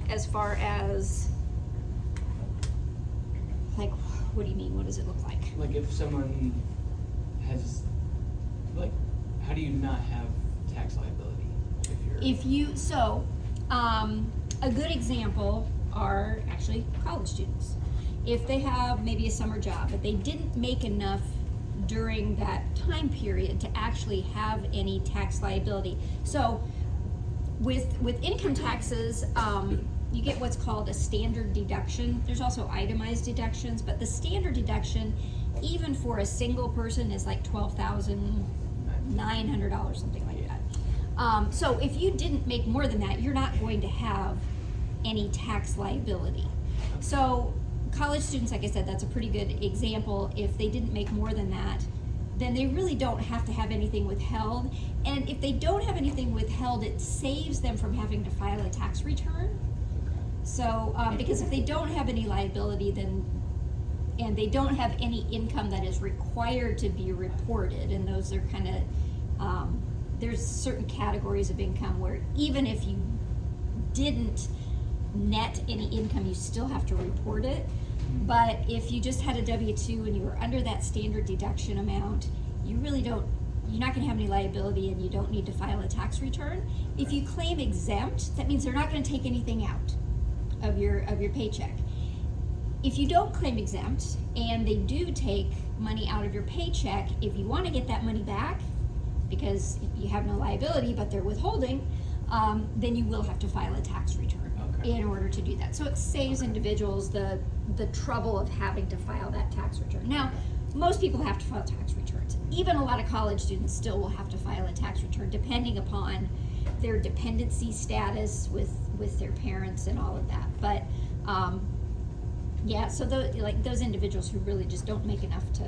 as far as, like, what do you mean? What does it look like? Like if someone has, like, how do you not have tax liability if you're? A good example are actually college students. If they have maybe a summer job, but they didn't make enough during that time period to actually have any tax liability. So with income taxes, you get what's called a standard deduction. There's also itemized deductions, but the standard deduction, even for a single person, is like $12,900, something like that. So if you didn't make more than that, you're not going to have any tax liability. So college students, like I said, that's a pretty good example. If they didn't make more than that, then they really don't have to have anything withheld. And if they don't have anything withheld, it saves them from having to file a tax return. So, because if they don't have any liability, then, and they don't have any income that is required to be reported, and those are kind of, there's certain categories of income where even if you didn't net any income, you still have to report it. But if you just had a W-2 and you were under that standard deduction amount, you really don't, you're not going to have any liability, and you don't need to file a tax return. If you claim exempt, that means they're not going to take anything out of your paycheck. If you don't claim exempt and they do take money out of your paycheck, if you want to get that money back, because you have no liability but they're withholding, then you will have to file a tax return in order to do that. So it saves individuals the trouble of having to file that tax return. Now, most people have to file tax returns. Even a lot of college students still will have to file a tax return, depending upon their dependency status with their parents and all of that. But yeah, so those individuals who really just don't make enough to.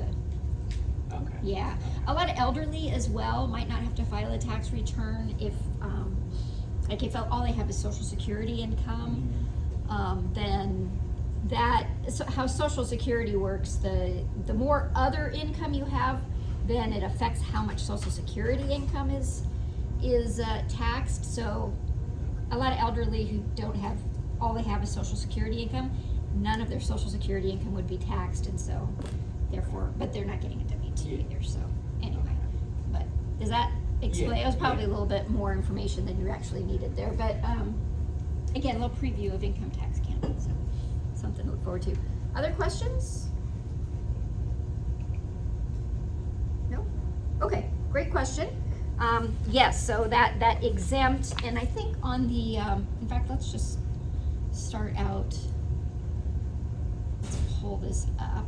Okay. Yeah, a lot of elderly as well might not have to file a tax return if, like if all they have is Social Security income, then that, so how Social Security works, the more other income you have, then it affects how much Social Security income is taxed. So a lot of elderly who don't have, all they have is Social Security income, none of their Social Security income would be taxed, and so therefore, but they're not getting a W-2 either. So anyway, but does that explain? It was probably a little bit more information than you actually needed there, but again, a little preview of income tax candidates, so something to look forward to. Other questions? No? Okay, great question. Yes, so that exempt, and I think on the, in fact, let's just start out, let's pull this up.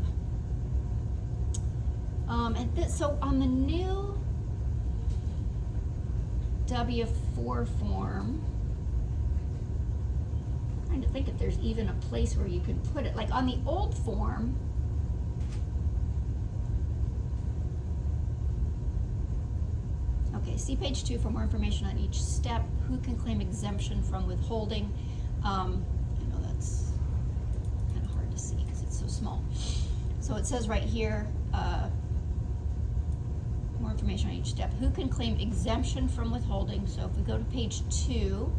So on the new W-4 form, I'm trying to think if there's even a place where you could put it. Like on the old form, okay, see page 2 for more information on each step. Who can claim exemption from withholding? I know that's kind of hard to see because it's so small. So it says right here, more information on each step. Who can claim exemption from withholding? So if we go to page 2,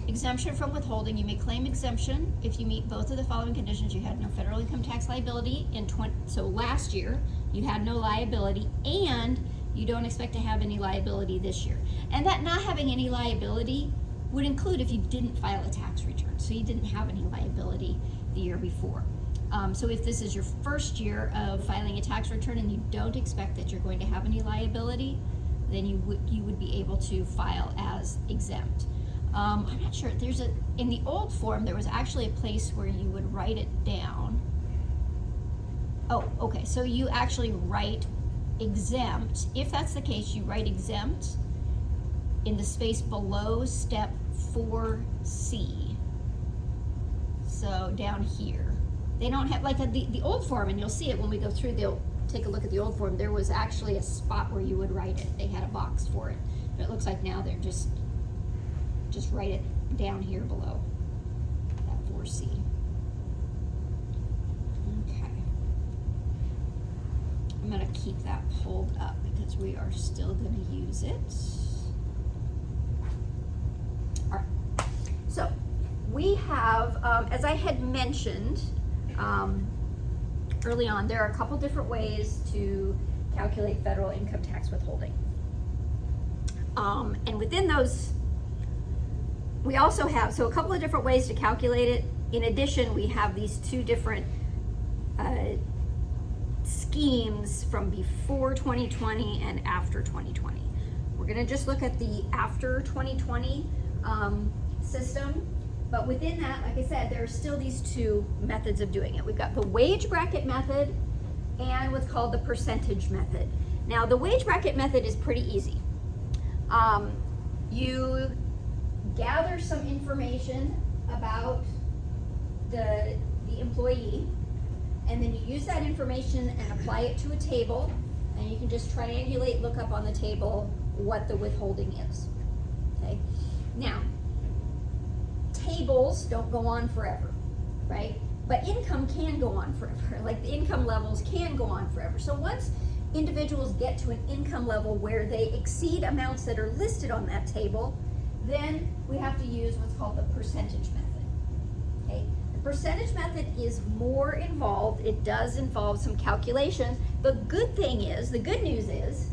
exemption from withholding, you may claim exemption if you meet both of the following conditions. You had no federal income tax liability so last year you had no liability, and you don't expect to have any liability this year. And that not having any liability would include if you didn't file a tax return, so you didn't have any liability the year before. So if this is your first year of filing a tax return and you don't expect that you're going to have any liability, then you would be able to file as exempt. I'm not sure, in the old form there was actually a place where you would write it down. Oh, okay, so you actually write exempt. If that's the case, you write exempt in the space below step 4C. So down here. They don't have, like the old form, and you'll see it when we go through, they'll take a look at the old form, there was actually a spot where you would write it. They had a box for it. But it looks like now they're just write it down here below that 4C. Okay. I'm gonna keep that pulled up because we are still gonna use it. All right. So we we have, as I had mentioned early on, there are a couple different ways to calculate federal income tax withholding. And within those, we also have, so a couple of different ways to calculate it. In addition, we have these two different schemes from before 2020 and after 2020. We're gonna just look at the after 2020 system, but within that, like I said, there are still these two methods of doing it. We've got the wage bracket method and what's called the percentage method. Now, the wage bracket method is pretty easy. You gather some information about the employee, and then you use that information and apply it to a table, and you can just triangulate, look up on the table what the withholding is. Okay? Now, tables don't go on forever, right? But income can go on forever. Like the income levels can go on forever. So once individuals get to an income level where they exceed amounts that are listed on that table, then we have to use what's called the percentage method. Okay? The percentage method is more involved. It does involve some calculations. The good thing is, the good news is,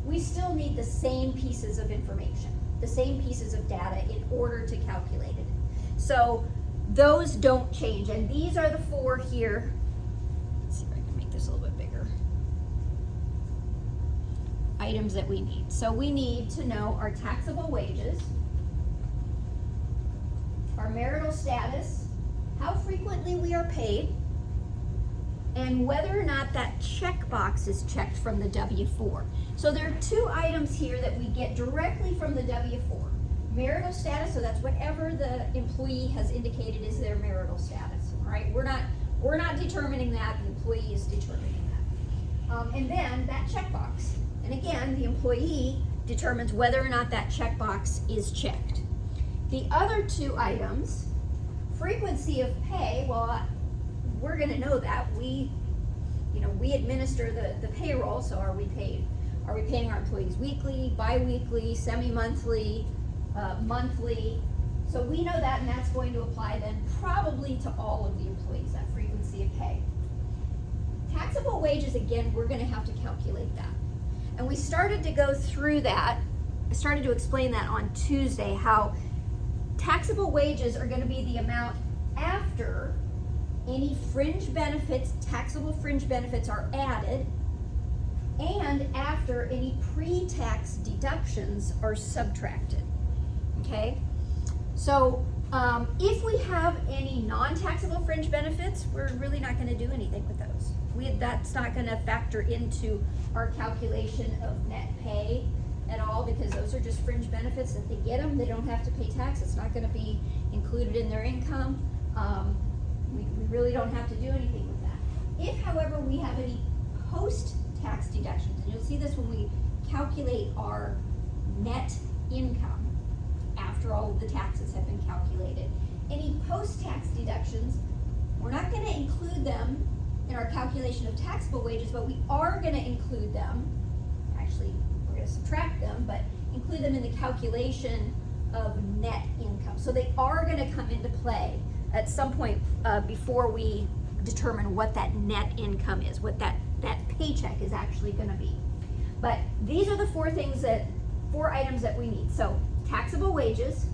we still need the same pieces of information, the same pieces of data in order to calculate it. So those don't change, and these are the four here. Let's see if I can make this a little bit bigger. Items that we need. So we need to know our taxable wages, our marital status, how frequently we are paid, and whether or not that checkbox is checked from the W-4. So there are two items here that we get directly from the W-4. Marital status, so that's whatever the employee has indicated is their marital status, all right? We're not determining that, the employee is determining that. And then that checkbox. And again, the employee determines whether or not that checkbox is checked. The other two items, frequency of pay, well, we're gonna know that. We administer the payroll, so are we paying our employees weekly, bi-weekly, semi-monthly, monthly? So we know that, and that's going to apply then probably to all of the employees, that frequency of pay. Taxable wages, again, we're gonna have to calculate that. And we started to go through that, I started to explain that on Tuesday, how taxable wages are gonna be the amount after any fringe benefits, taxable fringe benefits are added, and after any pre-tax deductions are subtracted, okay? So if we have any non-taxable fringe benefits, we're really not gonna do anything with those. That's not gonna factor into our calculation of net pay at all, because those are just fringe benefits that they get them, they don't have to pay tax, it's not gonna be included in their income. We really don't have to do anything with that. If, however, we have any post-tax deductions, and you'll see this when we calculate our net income after all of the taxes have been calculated, any post-tax deductions, we're not going to include them in our calculation of taxable wages, but we are going to include them, actually we're going to subtract them, but include them in the calculation of net income. So they are going to come into play at some point before we determine what that net income is, what that paycheck is actually going to be. But these are the four items that we need. So taxable wages,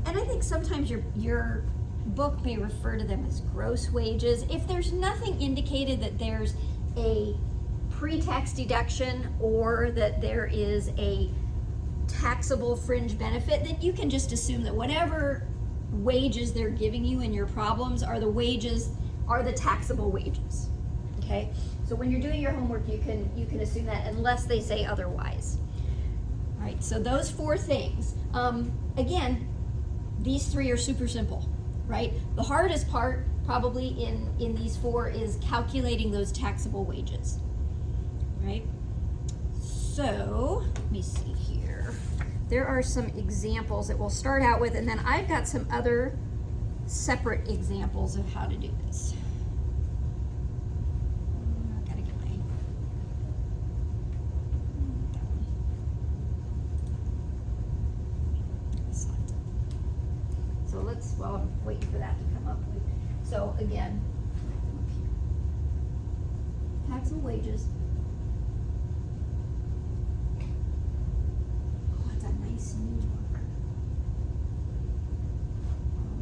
and I think sometimes your book may refer to them as gross wages. If there's nothing indicated that there's a pre-tax deduction or that there is a taxable fringe benefit, then you can just assume that whatever wages they're giving you in your problems are the taxable wages. Okay? So when you're doing your homework, you can assume that unless they say otherwise. All right, so those four things. Again, these three are super simple, right? The hardest part probably in these four is calculating those taxable wages, right? So let me see here. There are some examples that we'll start out with, and then I've got some other separate examples of how to do this. I've got to get my slides up. So let's while I'm waiting for that to come up. So again, taxable wages. Oh, it's a nice new book.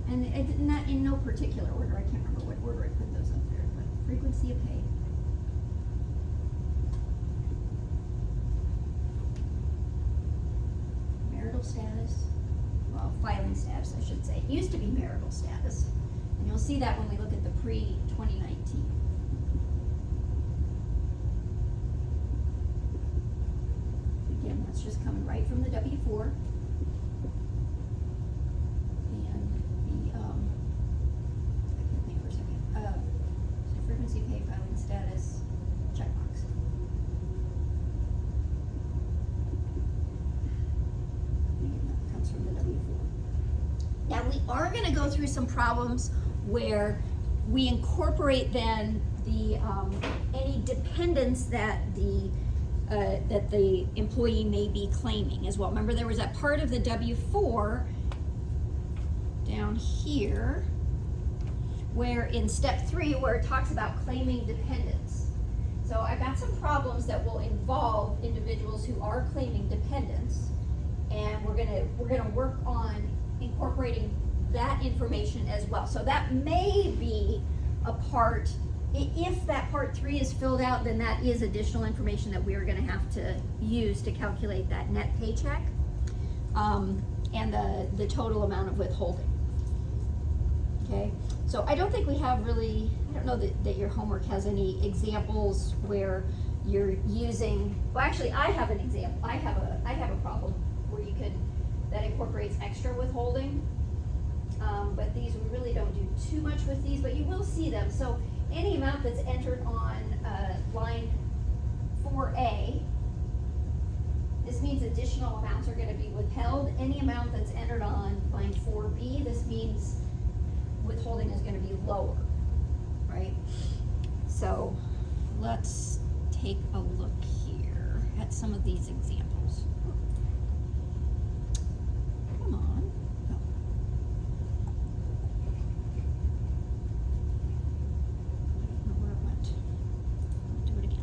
And it, not in no particular order. I can't remember what order I put those up there, but frequency of pay. Marital status. Well, filing status, I should say. It used to be marital status. And you'll see that when we look at the pre-2019. Again, that's just coming right from the W-4. And the, I can't think for a second. So frequency of pay, filing status, checkbox. Again, that comes from the W-4. Now, we are going to go through some problems where we incorporate then the any dependents that the employee may be claiming as well. Remember, there was that part of the W-4 down here where in step 3 where it talks about claiming dependents. So I've got some problems that will involve individuals who are claiming dependents, and we're gonna work on incorporating that information as well. So that may be a part, if that part 3 is filled out, then that is additional information that we are gonna have to use to calculate that net paycheck and the total amount of withholding. Okay, so I don't think we have really, I don't know that your homework has any examples where you're using, well actually I have an example, I have a problem where you could, that incorporates extra withholding. But these, we really don't do too much with these, but you will see them. So any amount that's entered on line 4A, this means additional amounts are going to be withheld. Any amount that's entered on line 4B, this means withholding is going to be lower, right? So let's take a look here at some of these examples. Come on. Oh. I don't know where it went. I'll do it again.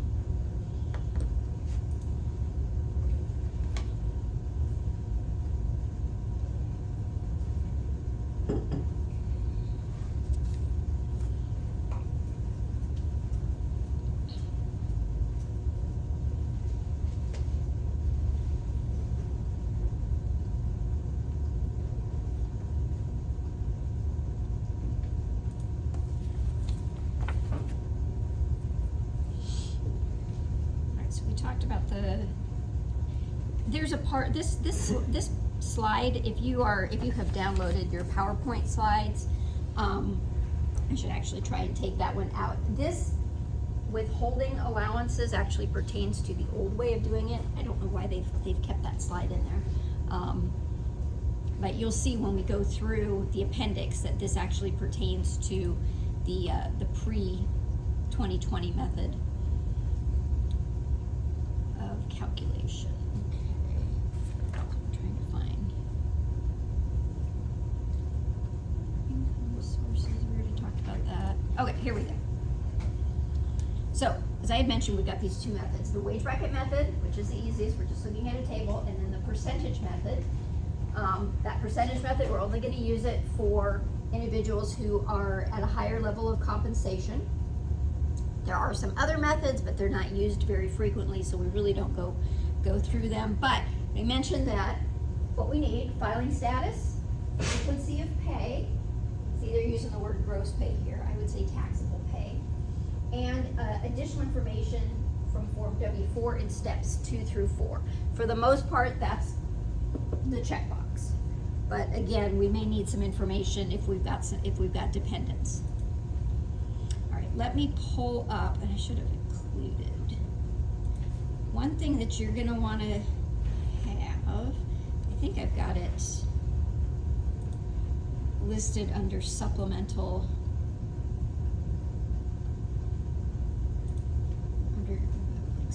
Talked about there's a part, this slide, if you have downloaded your PowerPoint slides, I should actually try and take that one out. This withholding allowances actually pertains to the old way of doing it. I don't know why they've kept that slide in there. But you'll see when we go through the appendix that this actually pertains to the pre-2020 method of calculation. Okay. I'm trying to find income sources. We already talked about that. Okay, here we go. So, as I had mentioned, we've got these two methods. The wage bracket method, which is the easiest, we're just looking at a table, and then the percentage method. That percentage method, we're only going to use it for individuals who are at a higher level of compensation. There are some other methods, but they're not used very frequently, so we really don't go through them. But I mentioned that what we need, filing status, frequency of pay, see they're using the word gross pay here, I would say taxable pay, and additional information from Form W-4 in steps 2 through 4. For the most part, that's the checkbox. But again, we may need some information if we've got dependents. All right, let me pull up, and I should have included one thing that you're going to want to have. I think I've got it listed under supplemental.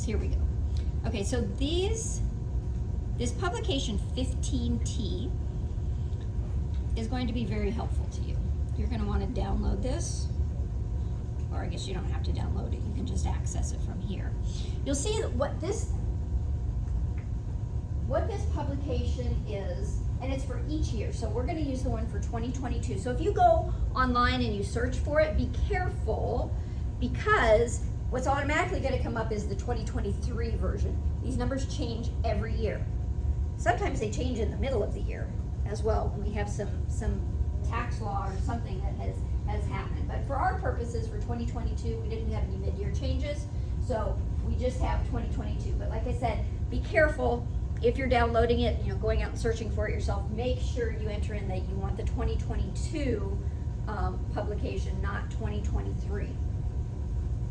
Here we go. Okay, so this publication 15T is going to be very helpful to you. You're going to want to download this, or I guess you don't have to download it, you can just access it from here. You'll see that what this publication is, and it's for each year, so we're going to use the one for 2022. So if you go online and you search for it, be careful, because what's automatically going to come up is the 2023 version. These numbers change every year. Sometimes they change in the middle of the year as well, when we have some tax law or something that has happened. But for our purposes, for 2022, we didn't have any mid-year changes, so we just have 2022. But like I said, be careful if you're downloading it, going out and searching for it yourself. Make sure you enter in that you want the 2022 publication, not 2023.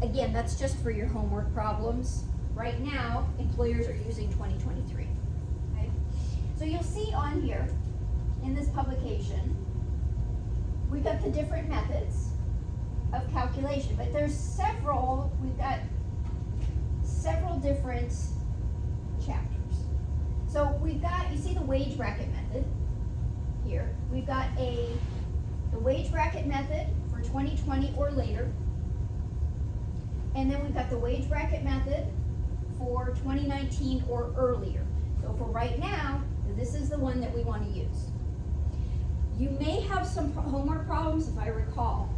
Again, that's just for your homework problems. Right now, employers are using 2023. Okay? So you'll see on here, in this publication, we've got the different methods of calculation, but we've got several different chapters. So we've got, you see the wage bracket method here. We've got the wage bracket method for 2020 or later. And then we've got the wage bracket method for 2019 or earlier. So for right now, this is the one that we want to use. You may have some homework problems, if I recall,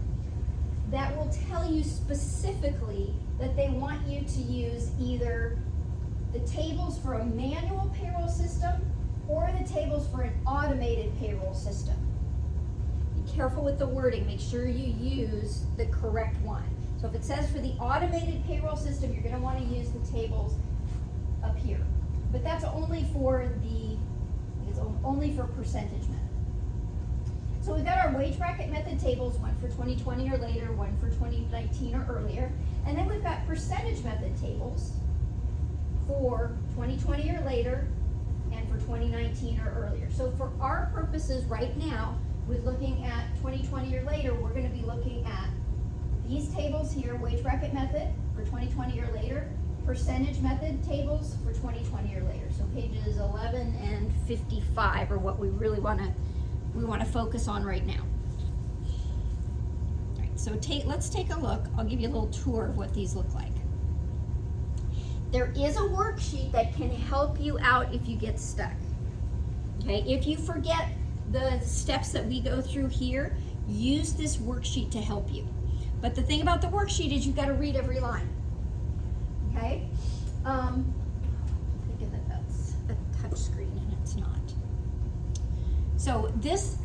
that will tell you specifically that they want you to use either the tables for a manual payroll system or the tables for an automated payroll system. Be careful with the wording. Make sure you use the correct one. So if it says for the automated payroll system, you're going to want to use the tables up here. But that's only for only for percentage method. So we've got our wage bracket method tables, one for 2020 or later, one for 2019 or earlier. And then we've got percentage method tables for 2020 or later and for 2019 or earlier. So for our purposes right now, with looking at 2020 or later, we're going to be looking at these tables here, wage bracket method for 2020 or later, percentage method tables for 2020 or later. So pages 11 and 55 are what we really want to focus on right now. All right, so let's take a look. I'll give you a little tour of what these look like. There is a worksheet that can help you out if you get stuck. Okay, if you forget the steps that we go through here, use this worksheet to help you. But the thing about the worksheet is you've got to read every line. Okay? Thinking that that's a touch screen and it's not. So this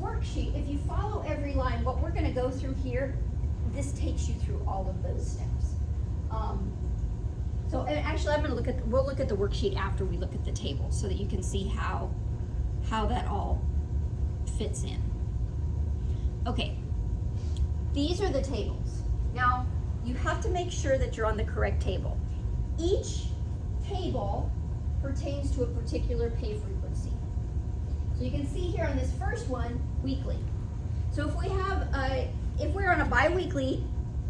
worksheet, if you follow every line, what we're going to go through here, this takes you through all of those steps. And actually, we'll look at the worksheet after we look at the table, so that you can see how that all fits in. Okay, these are the tables. Now, you have to make sure that you're on the correct table. Each table pertains to a particular pay frequency. So you can see here on this first one, weekly. So if we're on a bi-weekly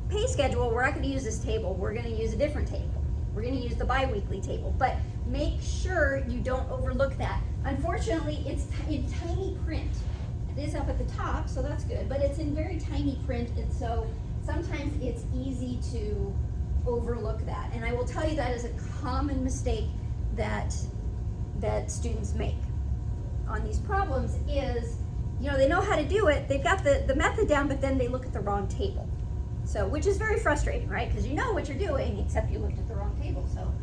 pay schedule, we're not going to use this table. We're going to use a different table. We're going to use the bi-weekly table, but make sure you don't overlook that. Unfortunately, it's in tiny print. It is up at the top, so that's good, but it's in very tiny print, and so sometimes it's easy to overlook that. And I will tell you that is a common mistake that students make on these problems is, they know how to do it, they've got the method down, but then they look at the wrong table. So, which is very frustrating, right? Because you know what you're doing, except you looked at the wrong table. So,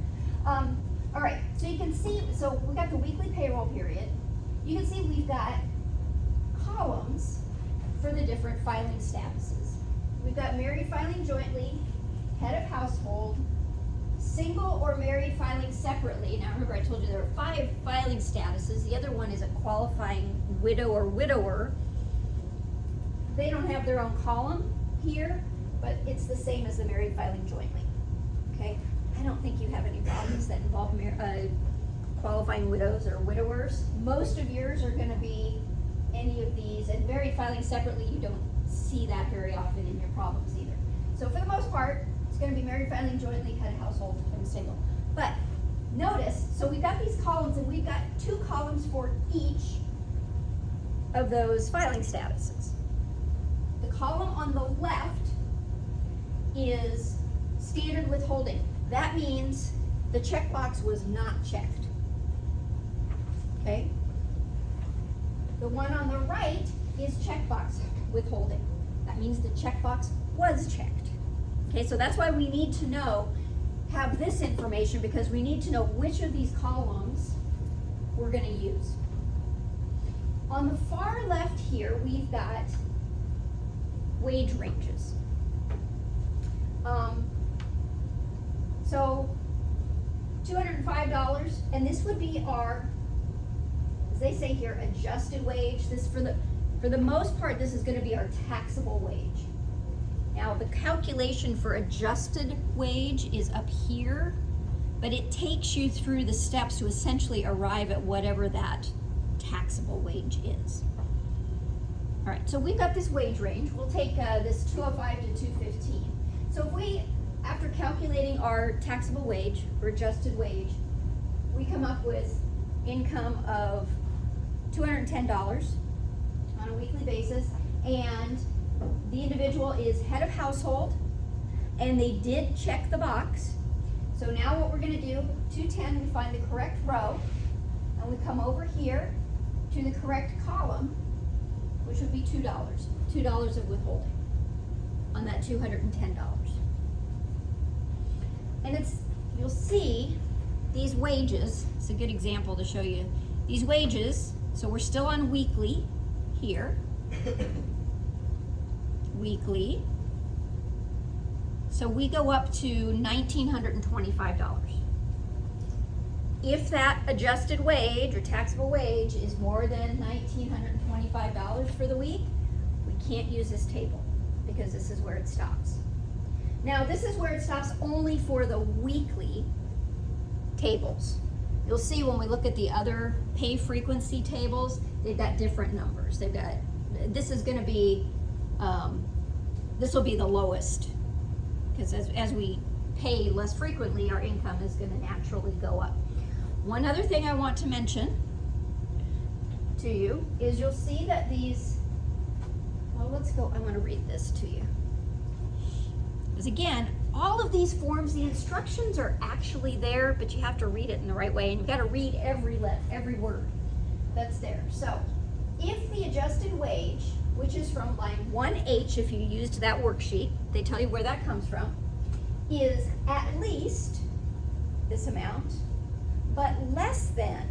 all right, so you can see, so we've got the weekly payroll period. You can see we've got columns for the different filing statuses. We've got married filing jointly, head of household, single or married filing separately. Now remember, I told you there are 5 filing statuses. The other one is a qualifying widow or widower. They don't have their own column here, but it's the same as the married filing jointly. Okay? I don't think you have any problems that involve qualifying widows or widowers. Most of yours are going to be any of these, and married filing separately, you don't see that very often in your problems either. So for the most part, it's going to be married filing jointly, head of household, and single. But notice, so we've got these columns and we've got 2 columns for each of those filing statuses. The column on the left is standard withholding. That means the checkbox was not checked. Okay? The one on the right is checkbox withholding. That means the checkbox was checked. Okay, so that's why we need to have this information, because we need to know which of these columns we're going to use. On the far left here, we've got wage ranges. So $205, and this would be our, as they say here, adjusted wage. This for the most part, this is going to be our taxable wage. Now, the calculation for adjusted wage is up here, but it takes you through the steps to essentially arrive at whatever that taxable wage is. All right, so we've got this wage range. We'll take this 205 to 215. So if we, after calculating our taxable wage or adjusted wage, we come up with income of $210 on a weekly basis, and the individual is head of household, and they did check the box. So now what we're going to do, 210, we find the correct row, and we come over here to the correct column, which would be $2 of withholding on that $210. And you'll see these wages, it's a good example to show you. These wages, so we're still on weekly here. Weekly. So we go up to $1,925. If that adjusted wage or taxable wage is more than $1,925 for the week, we can't use this table because this is where it stops. Now, this is where it stops only for the weekly tables. You'll see when we look at the other pay frequency tables, they've got different numbers. This is going to be, this will be the lowest, because as we pay less frequently, our income is going to naturally go up. One other thing I want to mention to you is you'll see that these, well, I want to read this to you. Because again, all of these forms, the instructions are actually there, but you have to read it in the right way, and you've got to read every word that's there. So, if the adjusted wage, which is from line 1H, if you used that worksheet, they tell you where that comes from, is at least this amount, but less than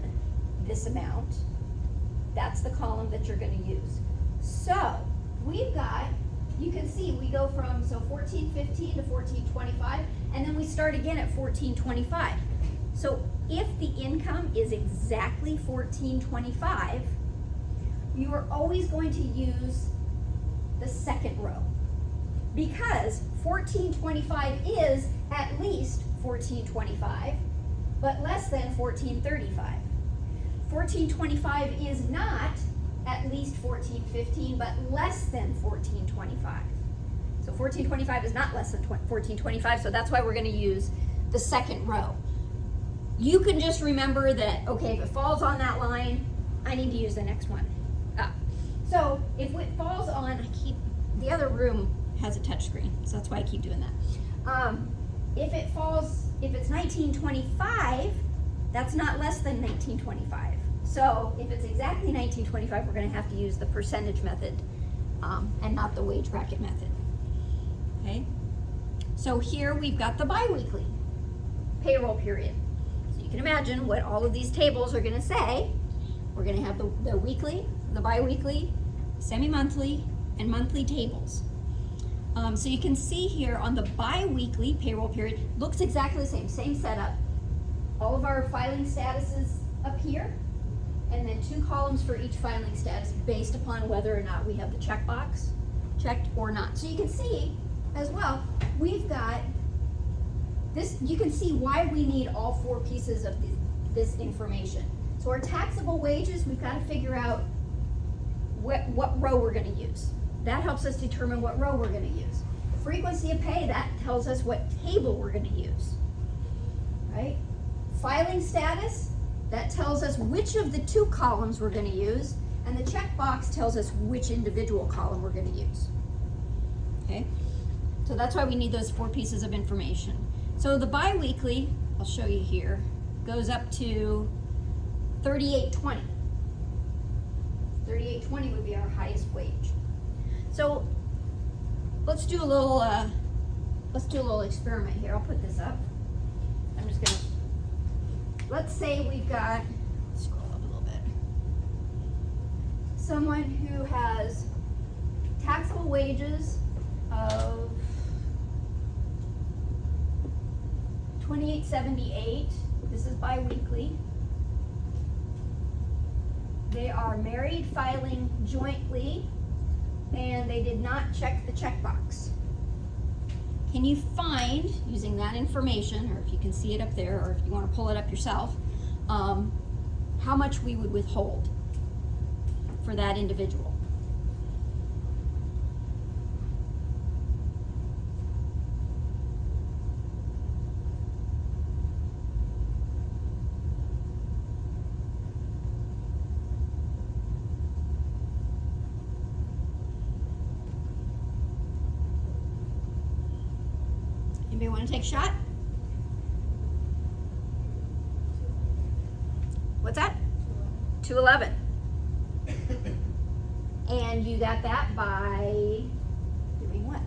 this amount, that's the column that you're going to use. So, we've got, you can see we go from 1415 to 1425, and then we start again at 1425. So if the income is exactly 1425, you are always going to use the second row, because 1425 is at least 1425, but less than 1435. 1425 is not at least 1415, but less than 1425. So 1425 is not less than 1425, so that's why we're going to use the second row. You can just remember that, okay, if it falls on that line, I need to use the next one up. So if it falls on, the other room has a touch screen, so that's why I keep doing that. If it's 1925, that's not less than 1925. So if it's exactly 1925, we're going to have to use the percentage method and not the wage bracket method. Okay? So here we've got the biweekly payroll period. So you can imagine what all of these tables are going to say. We're going to have the weekly, the biweekly, semi-monthly, and monthly tables. So you can see here on the biweekly payroll period, looks exactly the same setup. All of our filing statuses up here, and then 2 columns for each filing status based upon whether or not we have the checkbox checked or not. So you can see as well, we've got this, you can see why we need all 4 pieces of this information. So our taxable wages, we've got to figure out what row we're going to use. That helps us determine what row we're going to use. Frequency of pay, that tells us what table we're going to use, right? filing status, that tells us which of the two columns we're gonna use, and the checkbox tells us which individual column we're gonna use. Okay, so that's why we need those 4 pieces of information. So the biweekly, I'll show you here, goes up to $38.20. $38.20 would be our highest wage. So let's do a little experiment here. I'll put this up. I'm just gonna, let's say we've got, scroll up a little bit, someone who has taxable wages of $28.78. This is biweekly. They are married, filing jointly, and they did not check the checkbox. Can you find, using that information, or if you can see it up there, or if you want to pull it up yourself, how much we would withhold for that individual? Anybody want to take a shot? What's that? 211. And you got that by doing what?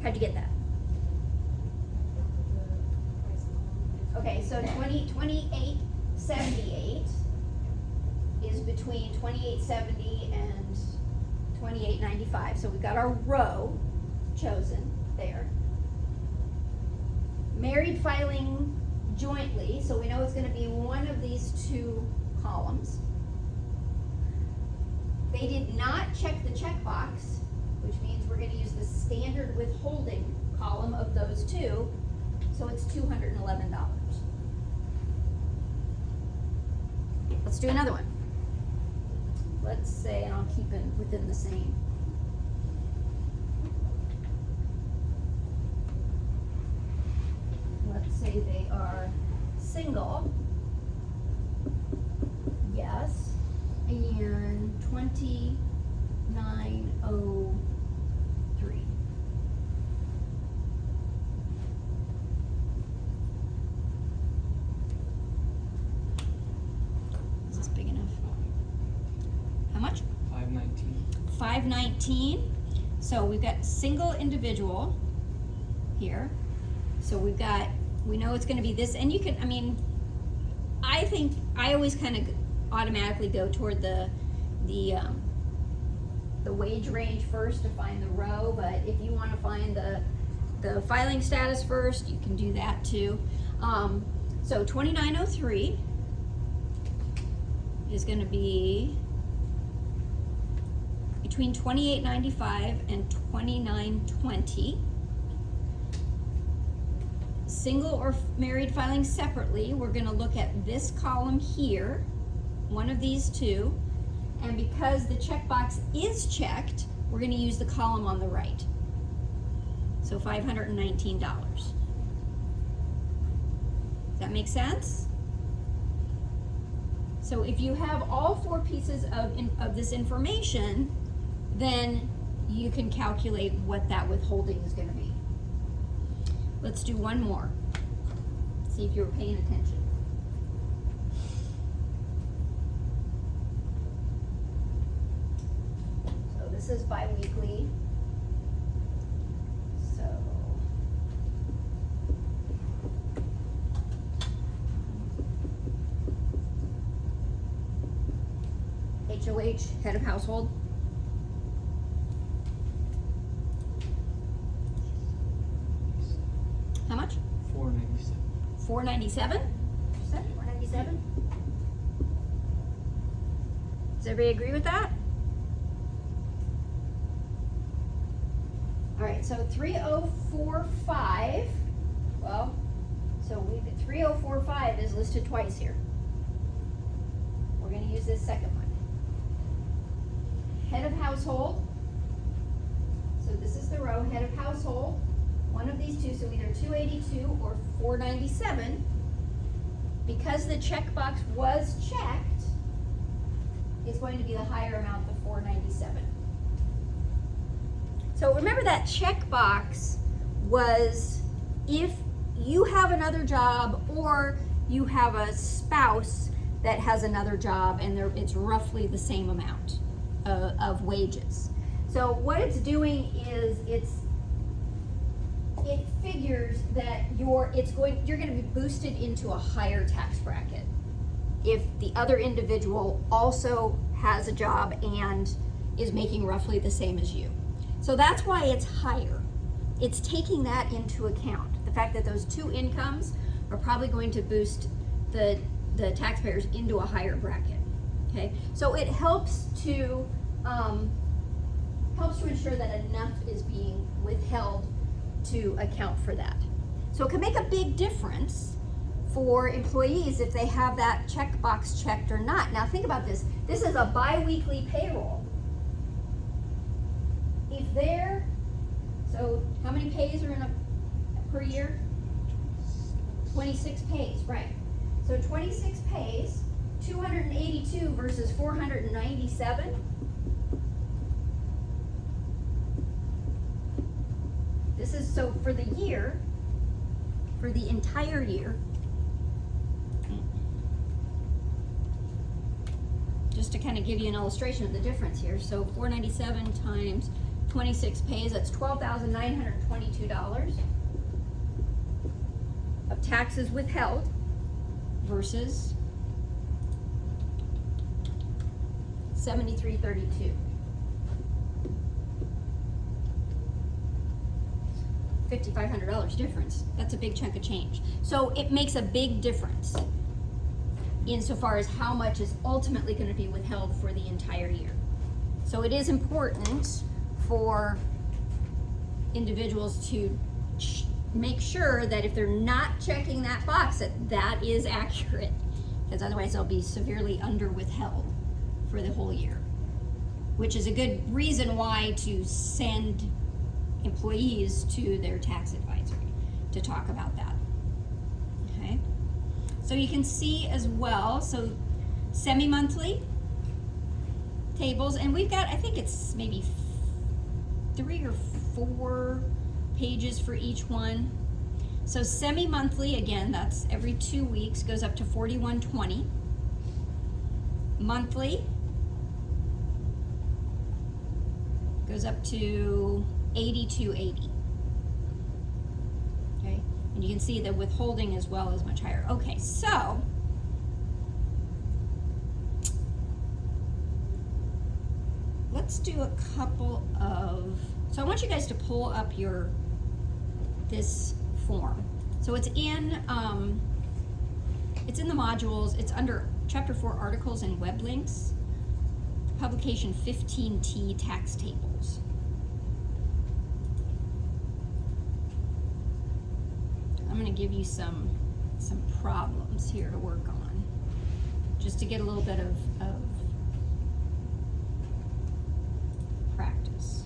How'd you get that? Okay, so 2878 is between 2870 and 2895. So we've got our row chosen there. Married filing jointly, so we know it's going to be one of these 2 columns. They did not check the checkbox, which means we're going to use the standard withholding column of those 2, so it's $211. Let's do another one. Let's say, and I'll keep it within the same. Let's say they are single, yes, and 2903. Is this big enough? How much? 519. 519. So we've got single individual here. So we've got, we know it's going to be this, and you can, I mean, I think I always kind of automatically go toward the wage range first to find the row, but if you want to find the filing status first, you can do that too. So 2903 is going to be between $28.95 and $29.20. Single or married filing separately, we're going to look at this column here, one of these 2, and because the checkbox is checked, we're going to use the column on the right. So $519. Does that make sense? So if you have all 4 pieces of this information, then you can calculate what that withholding is going to be. Let's do one more. See if you were paying attention. So this is biweekly. So HOH, head of household. How much? 497. 497? 497? Does everybody agree with that? All right, so 3045, well, so 3045 is listed twice here. We're going to use this second one. Head of household, So this is the row, head of household, one of these two, so either 282 or 497. Because the checkbox was checked, it's going to be the higher amount, the 497. So remember that checkbox was if you have another job or you have a spouse that has another job and it's roughly the same amount of wages. So what it's doing is it figures that you're going to be boosted into a higher tax bracket if the other individual also has a job and is making roughly the same as you. So that's why it's higher. It's taking that into account. The fact that those two incomes are probably going to boost the taxpayers into a higher bracket. Okay, so it helps to ensure that enough is being withheld to account for that. So it can make a big difference for employees if they have that checkbox checked or not. Now think about this. This is a bi-weekly payroll. If so how many pays are per year? 26 pays, right. So 26 pays, 282 versus 497. This is so for the year, for the entire year, just to kind of give you an illustration of the difference here. So 497 times 26 pays, that's $12,922 of taxes withheld versus 7332. $5,500 difference. That's a big chunk of change. So it makes a big difference insofar as how much is ultimately going to be withheld for the entire year. So it is important for individuals to make sure that if they're not checking that box, that is accurate, because otherwise they'll be severely under withheld for the whole year, which is a good reason why to send employees to their tax advisor to talk about that. Okay, so you can see as well, so semi-monthly tables, and we've got, I think it's maybe 3 or 4 pages for each one. So semi-monthly, again, that's every 2 weeks, goes up to $41.20. Monthly goes up to $82.80. Okay, and you can see the withholding as well is much higher. Okay, so let's do a couple of, so I want you guys to pull up this form. So it's in the modules, it's under Chapter 4 Articles and Web Links, Publication 15T Tax Tables. I'm going to give you some problems here to work on, just to get a little bit of practice.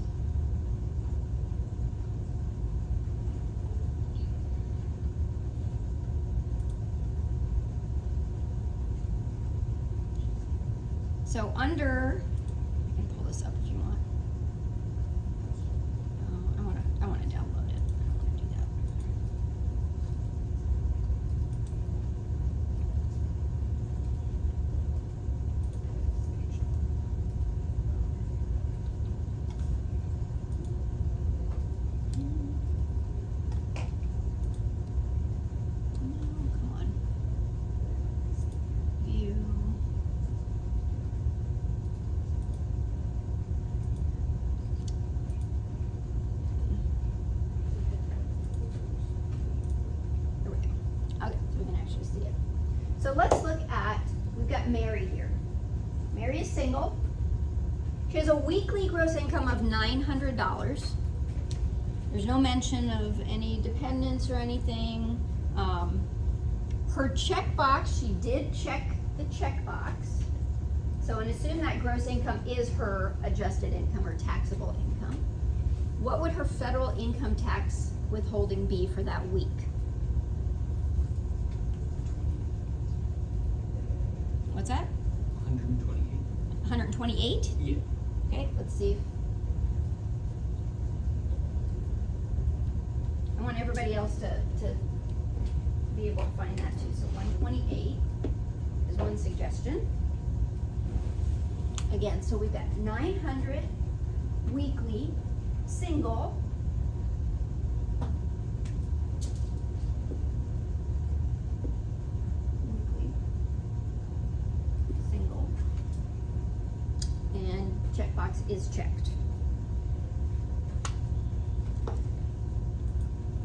So under, you can pull this up if you want. I want to download it. I don't want to do that. No, come on. View. There we go. Okay, so we can actually see it. So let's look at, we've got Mary here. Mary is single. She has a weekly gross income of $900. There's no mention of any dependents or anything. Her checkbox, she did check the checkbox. So and assume that gross income is her adjusted income or taxable income. what would her federal income tax withholding be for that week? What's that? 128. 128? Yeah. Okay, let's see. I want everybody else to be able to find that too. So 128 is one suggestion. Again, so we've got 900 weekly single. Weekly single. And checkbox is checked.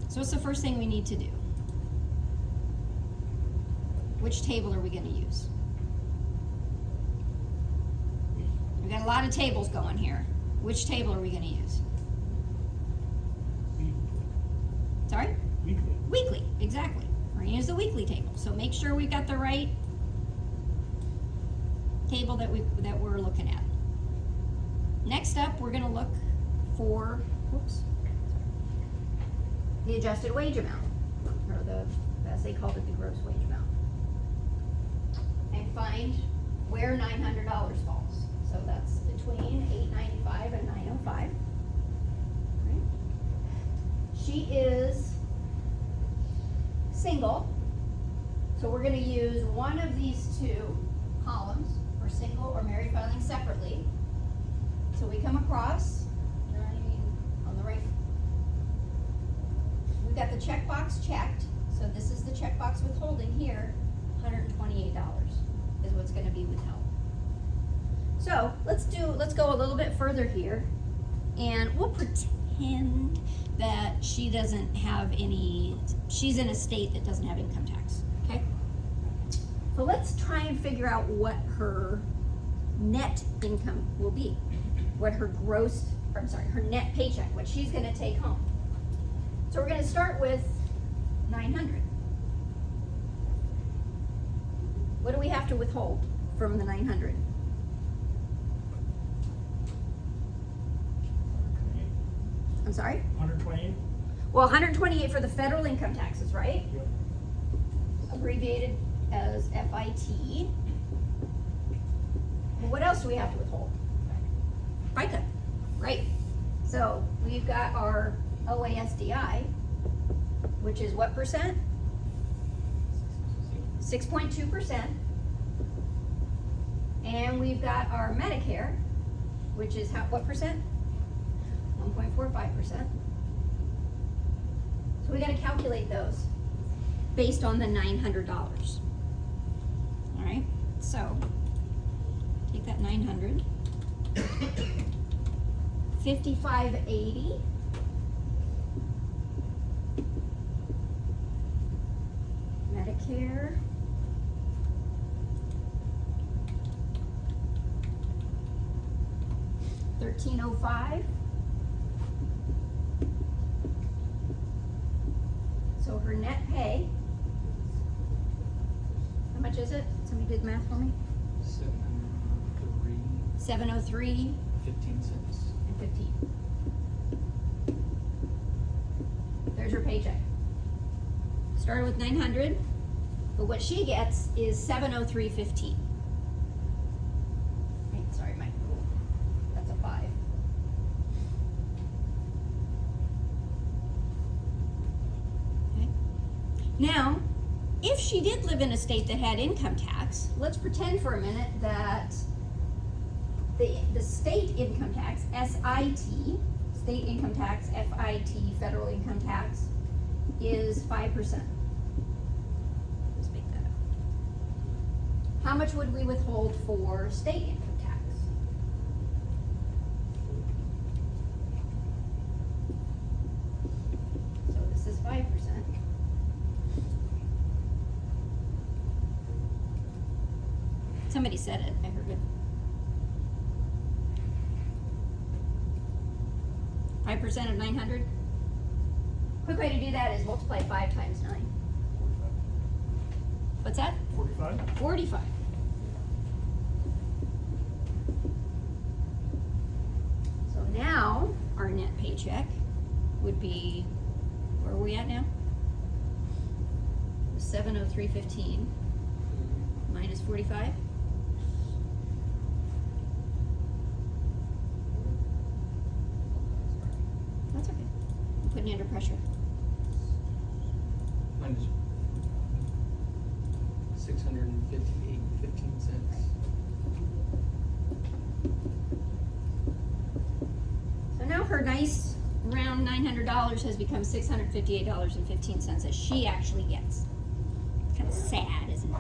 So what's the first thing we need to do? Which table are we going to use? We've got a lot of tables going here. Which table are we going to use? Sorry? Weekly. Weekly, exactly. We're going to use the weekly table. So make sure we've got the right table that we're looking at. Next up, we're going to look for, the adjusted wage amount, or as they called it, the gross wage amount. And find where $900 falls. So that's between $895 and $905. Right? She is single, so we're going to use one of these two columns for single or married filing separately. So we come across, on the right, we've got the checkbox checked, so this is the checkbox withholding here, $128 is what's going to be withheld. So let's go a little bit further here, and we'll pretend that she doesn't have any, she's in a state that doesn't have income tax, okay? So let's try and figure out what her net income will be, what her her net paycheck, what she's gonna take home. So we're gonna start with 900. What do we have to withhold from the 900? I'm sorry? 128? Well, 128 for the federal income taxes, right? Yep. Abbreviated as FIT. Well, what else do we have to withhold? FICA, right? So we've got our OASDI, which is what percent? 6.2%. And we've got our Medicare, which is what percent? 1.45%. So we got to calculate those based on the $900. All right, so take that 900, 5580. Medicare. $1,305. So her net pay, how much is it? Somebody did math for me? 703. 703 15 cents. and 15. There's her paycheck. Started with 900, but what she gets is 703.15. Right, sorry, Mike. That's a 5. Okay. Now, if she did live in a state that had income tax, let's pretend for a minute that the state income tax, SIT, state income tax, FIT, federal income tax, is 5%. Let's make that up. How much would we withhold for state income tax? So this is 5%. Somebody said it, I heard it. 5% of 900? Quick way to do that is multiply 5 times 9. 45. What's that? 45? 45. So now, our net paycheck would be, where are we at now? 703.15 minus 45. That's okay. I'm putting you under pressure. Minus 658.15. So now her nice round $900 has become $658.15 that she actually gets. Kind of sad, isn't it?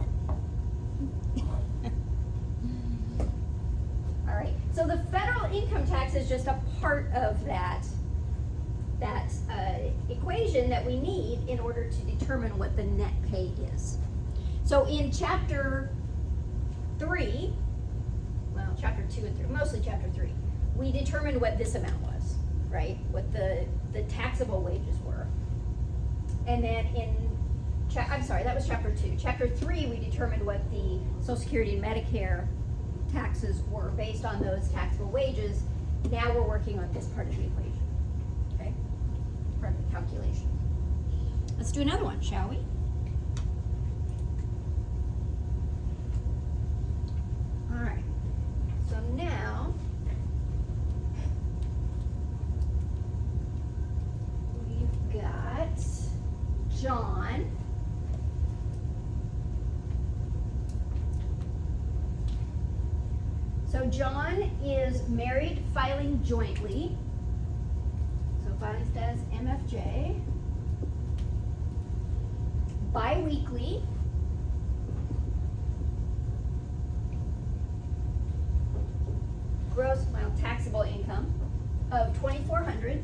All right. So the federal income tax is just a part of that equation that we need in order to determine what the net pay is. So in chapter 3, well, chapter 2 and 3, mostly chapter 3, we determined what this amount was, right? What the taxable wages were. And then I'm sorry, that was chapter 2. Chapter 3, we determined what the Social Security and Medicare taxes were based on those taxable wages. Now we're working on this part of the equation, okay? Part of the calculation. Let's do another one, shall we? All right. So now we've got John. So John is married, filing jointly. So filing status MFJ. Bi-weekly. Gross, taxable income of $2,400.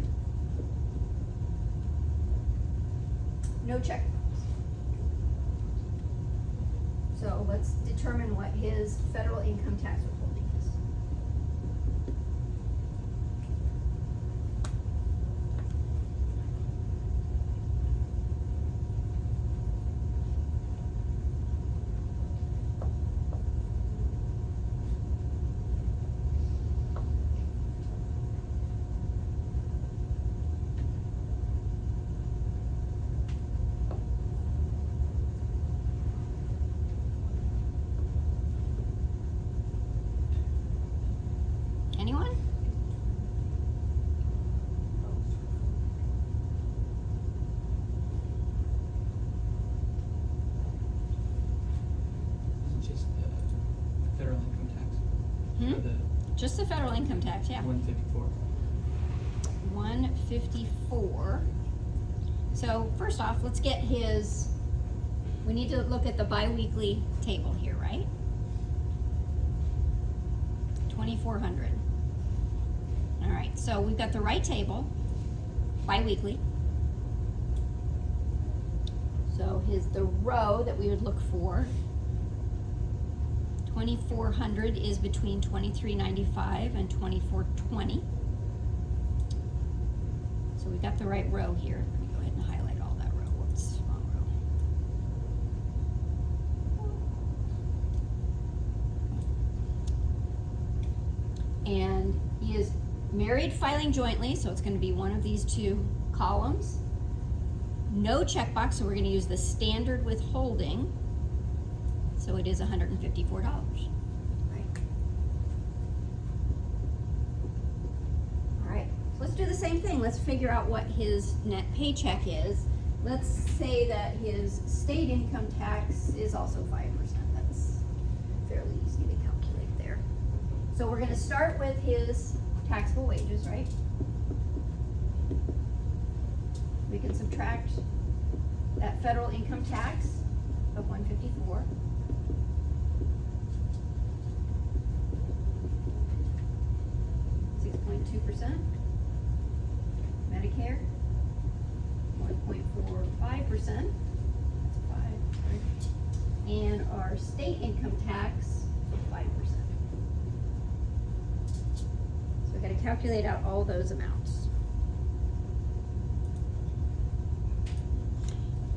No check. So let's determine what his federal income tax withholding is. Anyone? Is it just the federal income tax? Hmm? Or the Just the federal income tax, yeah. 154? 154. So first off, let's get his, we need to look at the bi-weekly table here, right? 2,400. All right, so we've got the right table, bi-weekly. So the row that we would look for, 2,400 is between 2,395 and 2,420. So we've got the right row here. Let me go ahead and highlight all that row. Whoops, wrong row. And he is married, filing jointly, so it's going to be one of these two columns. No checkbox, so we're going to use the standard withholding. So it is $154. Right. All right, so let's do the same thing. Let's figure out what his net paycheck is. Let's say that his state income tax is also 5%. That's fairly easy to calculate there. So we're going to start with his taxable wages, right? We can subtract that federal income tax of 154. Medicare, 1.45%. That's 5. Sorry. And our state income tax, 5%. So we've got to calculate out all those amounts.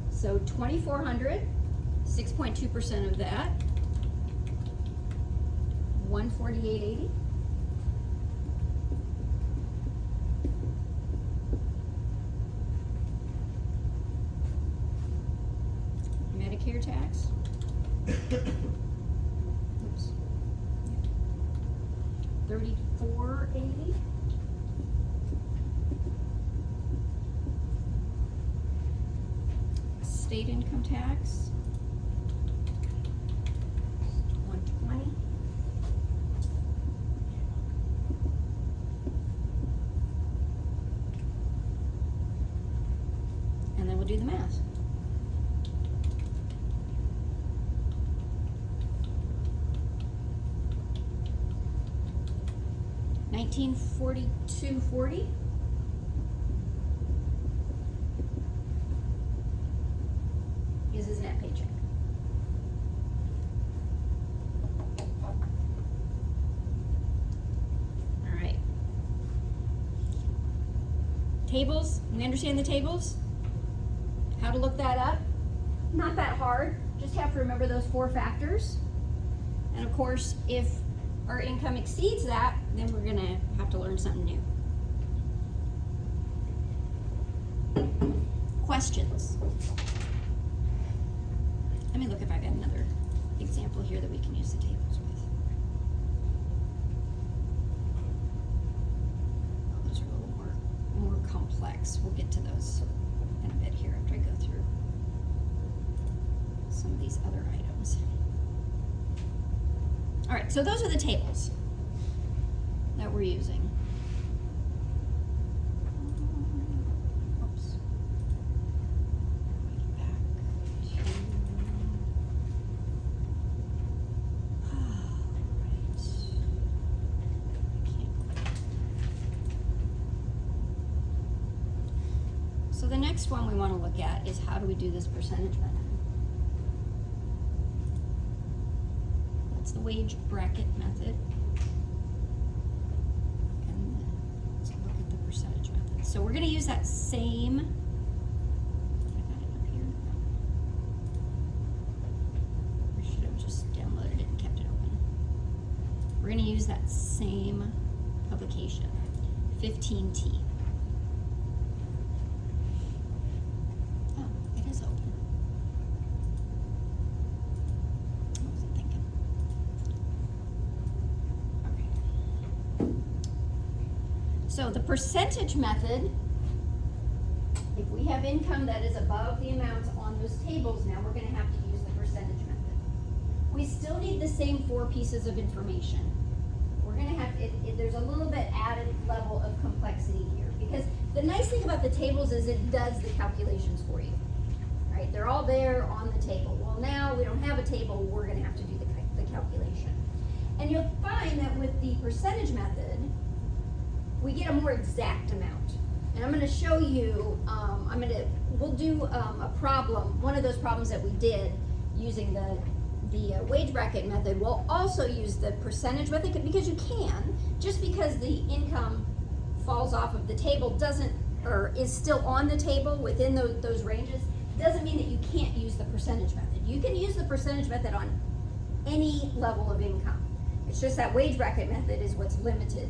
So 2,400, 6.2% of that, 148.80. Medicare tax. Oops. 3480. State income tax. 120. And then we'll do the math. $1942.40. Is his net paycheck. All right. Tables, we understand the tables? How to look that up? Not that hard, just have to remember those 4 factors. And of course, if our income exceeds that, then we're gonna have to learn something new. Questions? Let me look if I've got another example here that we can use the tables with. Oh, those are a little more complex. We'll get to those in a bit here after I go through some of these other items. All right, so those are the tables that we're using. Oops. Back to... Right. I can't go back. So the next one we want to look at is how do we do this percentage method? That's the wage bracket method. And let's look at the percentage method. So we're going to use that same, I got it up here. We should have just downloaded it and kept it open. We're going to use that same publication, 15T. Oh, it is open. I wasn't thinking. Okay. So the percentage method, if we have income that is above the amounts on those tables, now we're going to have to use the percentage method. We still need the same 4 pieces of information. We're going to have, there's a little bit added level of complexity here, because the nice thing about the tables is it does the calculations for you, right? They're all there on the table. Well, now we don't have a table, we're going to have to do the calculation. And you'll find that with the percentage method, we get a more exact amount. And I'm going to show you, we'll do a problem, one of those problems that we did using the wage bracket method. We'll also use the percentage method because you can. Just because the income falls off of the table doesn't, or is still on the table within those ranges, doesn't mean that you can't use the percentage method. You can use the percentage method on any level of income. It's just that wage bracket method is what's limited.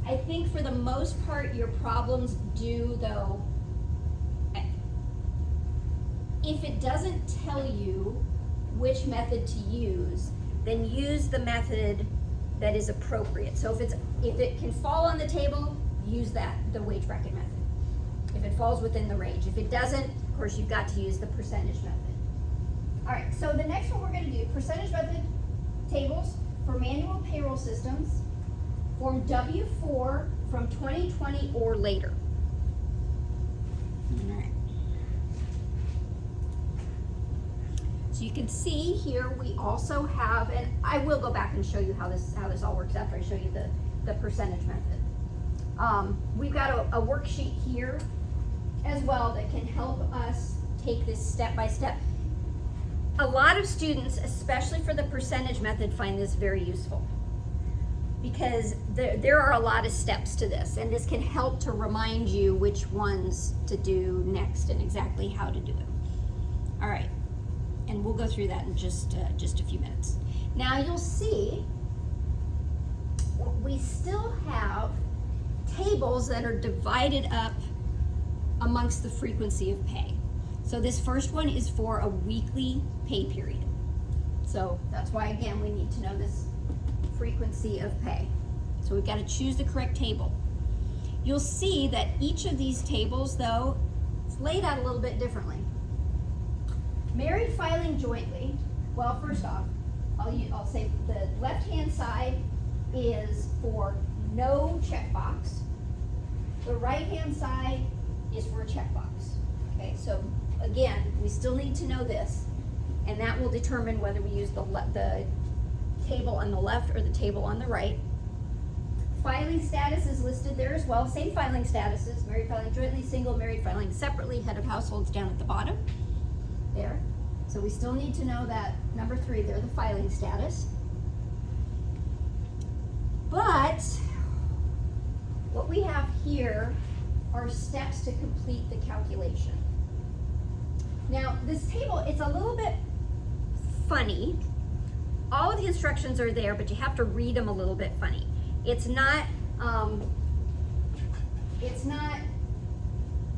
I think for the most part, your problems do, though, if it doesn't tell you which method to use, then use the method that is appropriate. So if it can fall on the table, use the wage bracket method. If it falls within the range. If it doesn't, of course, you've got to use the percentage method. All right, so the next one we're going to do, percentage method tables for manual payroll systems, Form W4 from 2020 or later. All right. So you can see here we also have, and I will go back and show you how this all works after I show you the percentage method. We've got a worksheet here as well that can help us take this step by step. A lot of students, especially for the percentage method, find this very useful because there are a lot of steps to this, and this can help to remind you which ones to do next and exactly how to do it. All right, and we'll go through that in just a few minutes. Now you'll see we still have tables that are divided up amongst the frequency of pay. So this first one is for a weekly pay period. So that's why, again, we need to know this frequency of pay. So we've got to choose the correct table. You'll see that each of these tables, though, it's laid out a little bit differently. Married filing jointly, well, first off, I'll say the left-hand side is for no checkbox. The right-hand side is for a checkbox. Okay, so again, we still need to know this, and that will determine whether we use the table on the left or the table on the right. Filing status is listed there as well. Same filing statuses: married filing jointly, single, married filing separately, head of households down at the bottom there. So we still need to know that number 3 there, the filing status. But what we have here are steps to complete the calculation. Now, this table, it's a little bit funny. All of the instructions are there, but you have to read them a little bit funny. It's not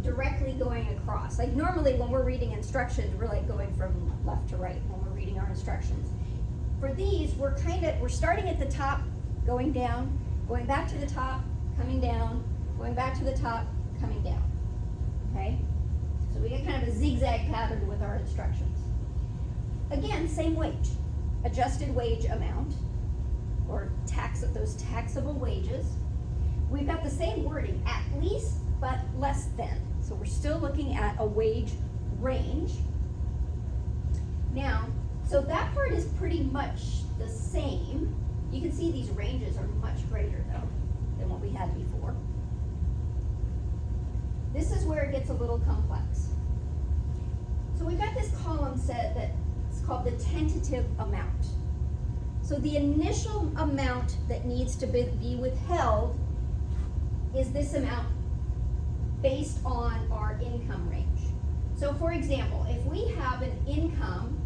directly going across. Like normally when we're reading instructions, we're like going from left to right when we're reading our instructions. For these, we're starting at the top, going down, going back to the top, coming down, going back to the top, coming down. Okay? So we get kind of a zigzag pattern with our instructions. Again, same wage. Adjusted wage amount, or those taxable wages. We've got the same wording, at least but less than. So we're still looking at a wage range. Now, so that part is pretty much the same. You can see these ranges are much greater though than what we had before. This is where it gets a little complex. So we've got this column set that's called the tentative amount. So the initial amount that needs to be withheld is this amount based on our income range. So for example, if we have an income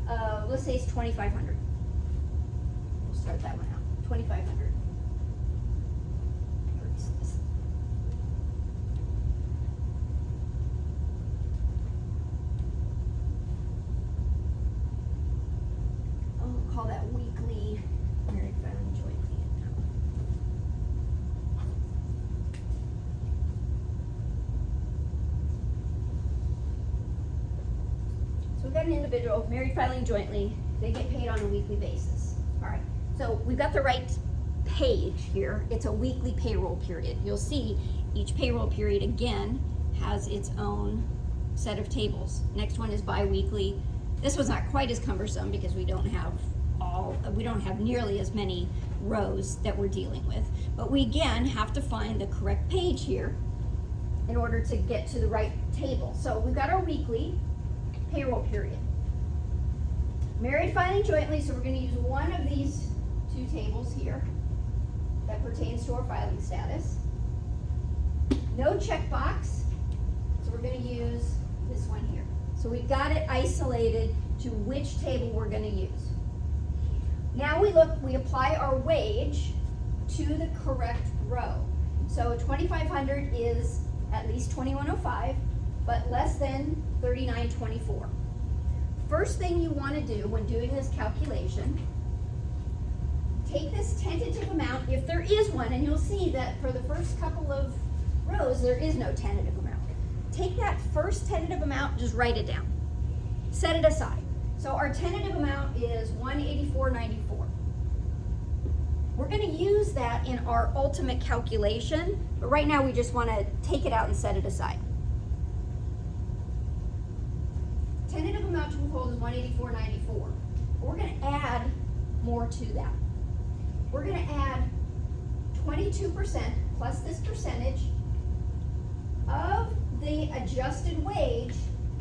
of, let's say it's $2,500. We'll start that one out, $2,500. I'll call that weekly married filing jointly income. So we've got an individual married filing jointly. They get paid on a weekly basis. All right. So we've got the right page here. It's a weekly payroll period. You'll see each payroll period again has its own set of tables. Next one is bi-weekly. This was not quite as cumbersome because we don't have nearly as many rows that we're dealing with. But we again have to find the correct page here in order to get to the right table. So we've got our weekly payroll period. Married filing jointly, so we're going to use one of these two tables here that pertains to our filing status. No checkbox, so we're going to use this one here. So we've got it isolated to which table we're going to use. Now we apply our wage to the correct row. So 2,500 is at least 2,105, but less than 3,924. First thing you want to do when doing this calculation, take this tentative amount, if there is one, and you'll see that for the first couple of rows, there is no tentative amount. Take that first tentative amount, just write it down. Set it aside. So our tentative amount is $184.94. We're going to use that in our ultimate calculation, but right now we just want to take it out and set it aside. Tentative amount to withhold is $184.94. We're going to add more to that. We're going to add 22% plus this percentage of the adjusted wage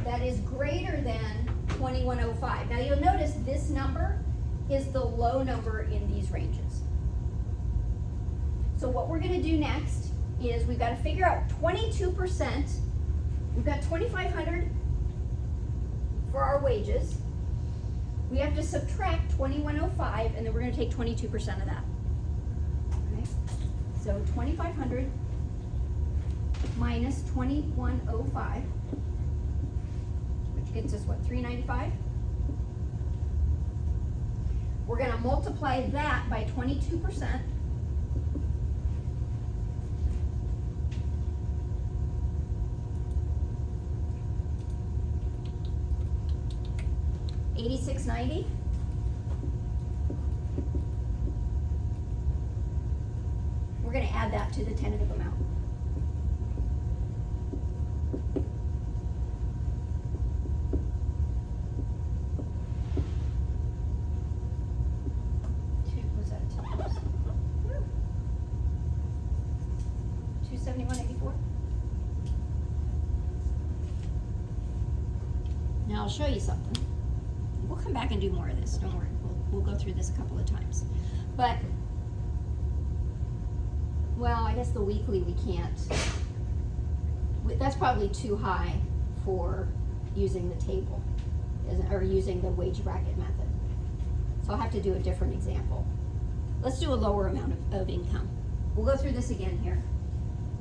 that is greater than 2,105. Now you'll notice this number is the low number in these ranges. So what we're going to do next is we've got to figure out 22%. We've got 2,500 for our wages. We have to subtract 2,105, and then we're going to take 22% of that. Okay? So 2,500 minus 2,105. which gets us what, $395? We're gonna multiply that by 22%. $86.90. We're gonna add that to the tentative amount. Was that 271.84? Now I'll show you something. We'll come back and do more of this, don't worry. We'll go through this a couple of times. But, well, I guess the weekly we can't. That's probably too high for using the table, or using the wage bracket method. So I'll have to do a different example. Let's do a lower amount of income. We'll go through this again here.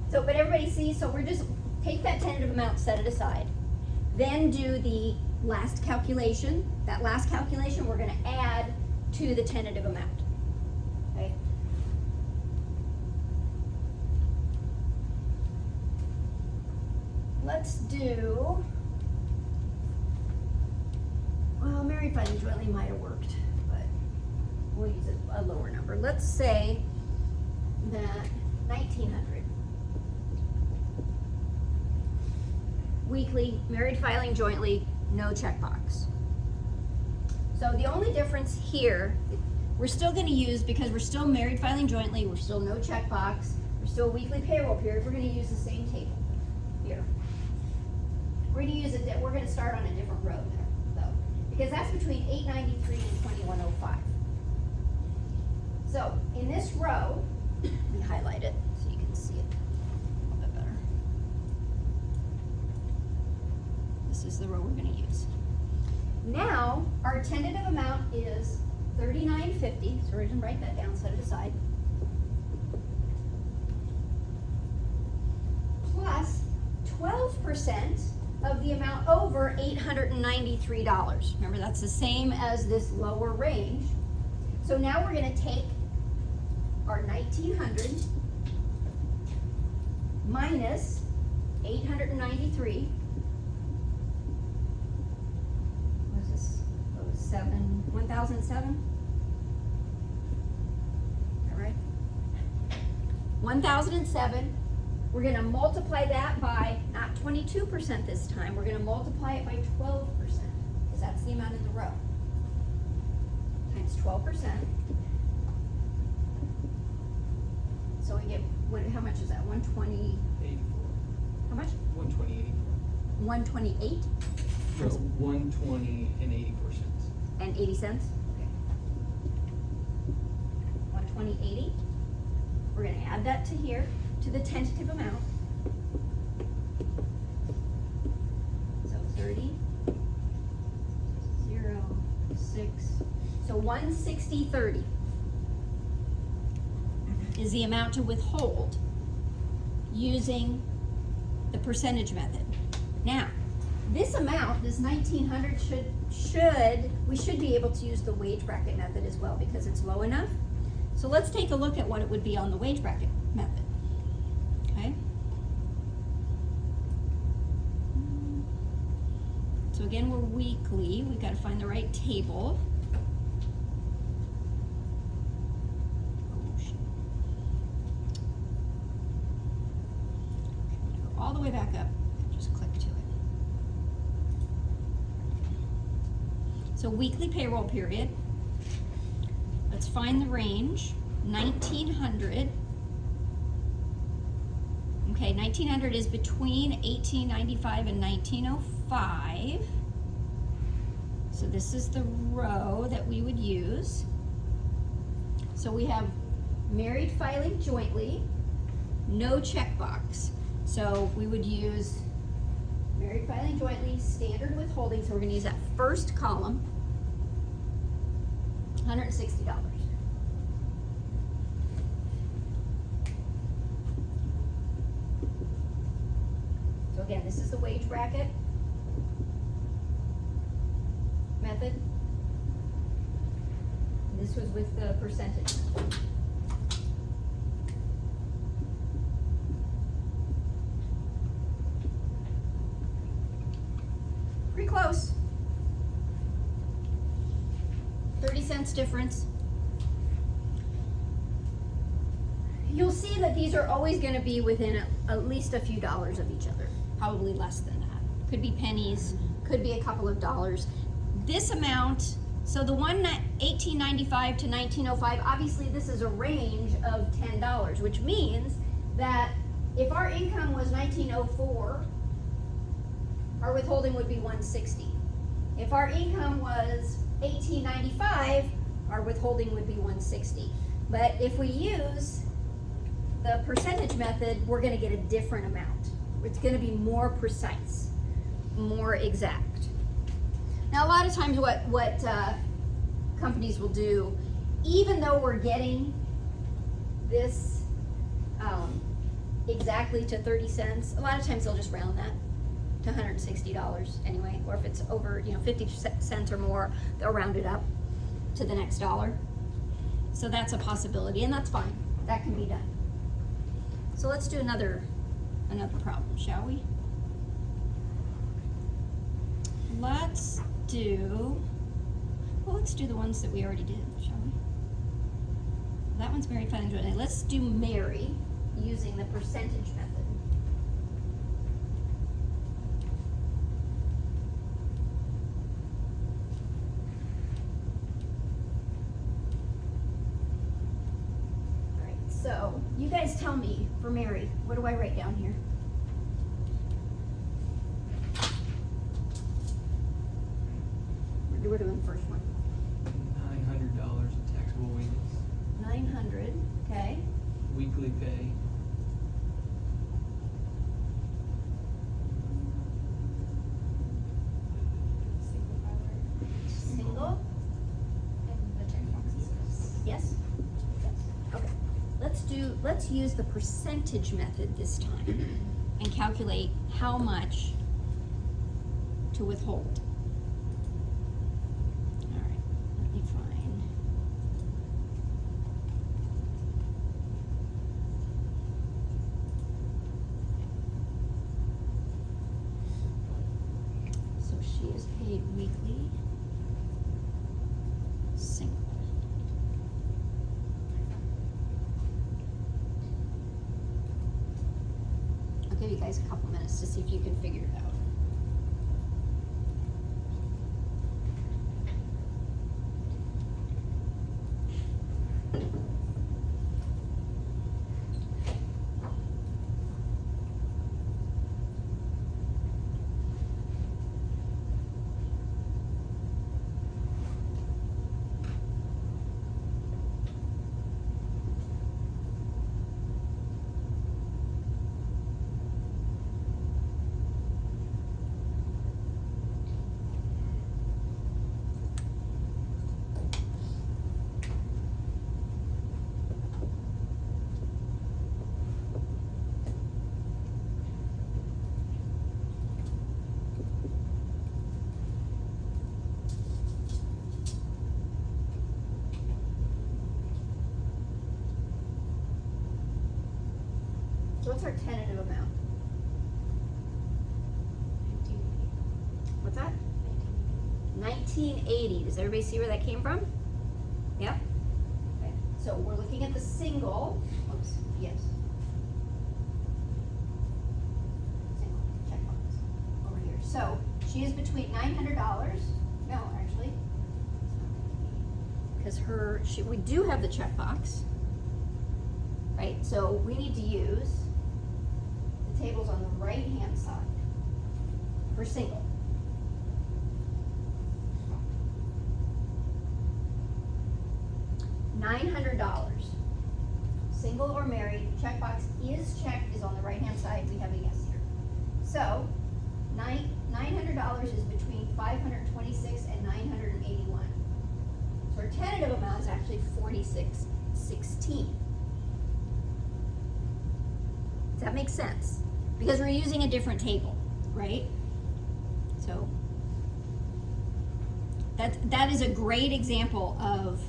So, but everybody sees, so we're just, take that tentative amount, set it aside. Then do the last calculation. That last calculation we're going to add to the tentative amount. Okay? Let's do, well, married filing jointly might have worked, but we'll use a lower number. Let's say that 1900. Weekly, married filing jointly, no checkbox. So the only difference here, we're still going to use, because we're still married filing jointly, we're still no checkbox, we're still weekly payroll period, we're going to use the same table here. We're going to use it, we're going to start on a different row there, though, because that's between 893 and 2105. So in this row, let me highlight it so you can see it a little bit better. This is the row we're going to use. Now, our tentative amount is $39.50, so we're going to write that down, set it aside. Plus 12% of the amount over $893. Remember, that's the same as this lower range. So now we're going to take our 1900 minus 893. What is this? 1007? Is that right? 1007. We're going to multiply that by not 22% this time. We're going to multiply it by 12%, because that's the amount in the row. Times 12%. So we get, how much is that? 120? 84. How much? 120.84. 128? No, 120 and 84 cents. And 80 cents? Okay. 120.80. We're going to add that to here, to the tentative amount. So 30, 0, 6. So 160.30 is the amount to withhold using the percentage method. Now, this amount, this 1900 we should be able to use the wage bracket method as well, because it's low enough. So let's take a look at what it would be on the wage bracket method. Okay? So again, we're weekly. We've got to find the right table. All the way back up, just click to it. So weekly payroll period. Let's find the range, 1900. Okay, 1900 is between 1895 and 1905. So this is the row that we would use. So we have married filing jointly, no checkbox. So we would use married filing jointly, standard withholding. So we're going to use that first column, $160. So again, this is the wage bracket. method. This was with the percentage. Pretty close. 30 cents difference. You'll see that these are always going to be within at least a few dollars of each other. Probably less than that. Could be pennies, could be a couple of dollars. This amount, so the one 1895 to 1905, obviously this is a range of $10, which means that if our income was 1904, our withholding would be 160. If our income was 1895, our withholding would be 160. But if we use the percentage method, we're going to get a different amount. It's going to be more precise, more exact. Now, a lot of times what companies will do, even though we're getting this exactly to 30 cents, a lot of times they'll just round that to $160 anyway, or if it's over 50 cents or more, they'll round it up to the next dollar. So that's a possibility, and that's fine. That can be done. So let's do another problem, shall we? Let's do the ones that we already did, shall we? That one's Mary financial aid. Let's do Mary using the percentage method. So, you guys tell me, for Mary, what do I write down here? We're doing the first one. $900 in taxable wages. 900, okay. Weekly pay. Single? And the checkboxes. Yes? Okay. Let's use the percentage method this time and calculate how much to withhold. All right, let me find. So she is paid weekly, single. I'll give you guys a couple minutes to see if you can figure it out. So what's our tentative amount? 1980. What's that? 1980. Does everybody see where that came from? Yeah? Okay. So we're looking at the single. Oops, yes. Single, checkbox. Over here. So she is between $900. No, actually. Because we do have the checkbox. Right? So we need to use the tables on the right hand side for single. $900. Single or married, checkbox is checked, is on the right hand side. We have a yes here. So $900 is between 526 and 981. So our tentative amount is actually 4616. Does that make sense? Because we're using a different table, right? So that is a great example of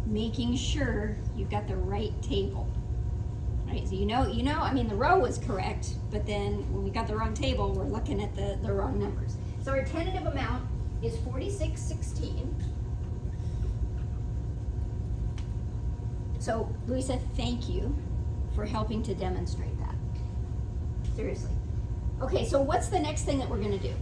making sure you've got the right table. Right, so I mean the row was correct, but then when we got the wrong table, we're looking at the wrong numbers. So our tentative amount is $46.16. So Louisa, thank you for helping to demonstrate that. Seriously. Okay, so what's the next thing that we're gonna do?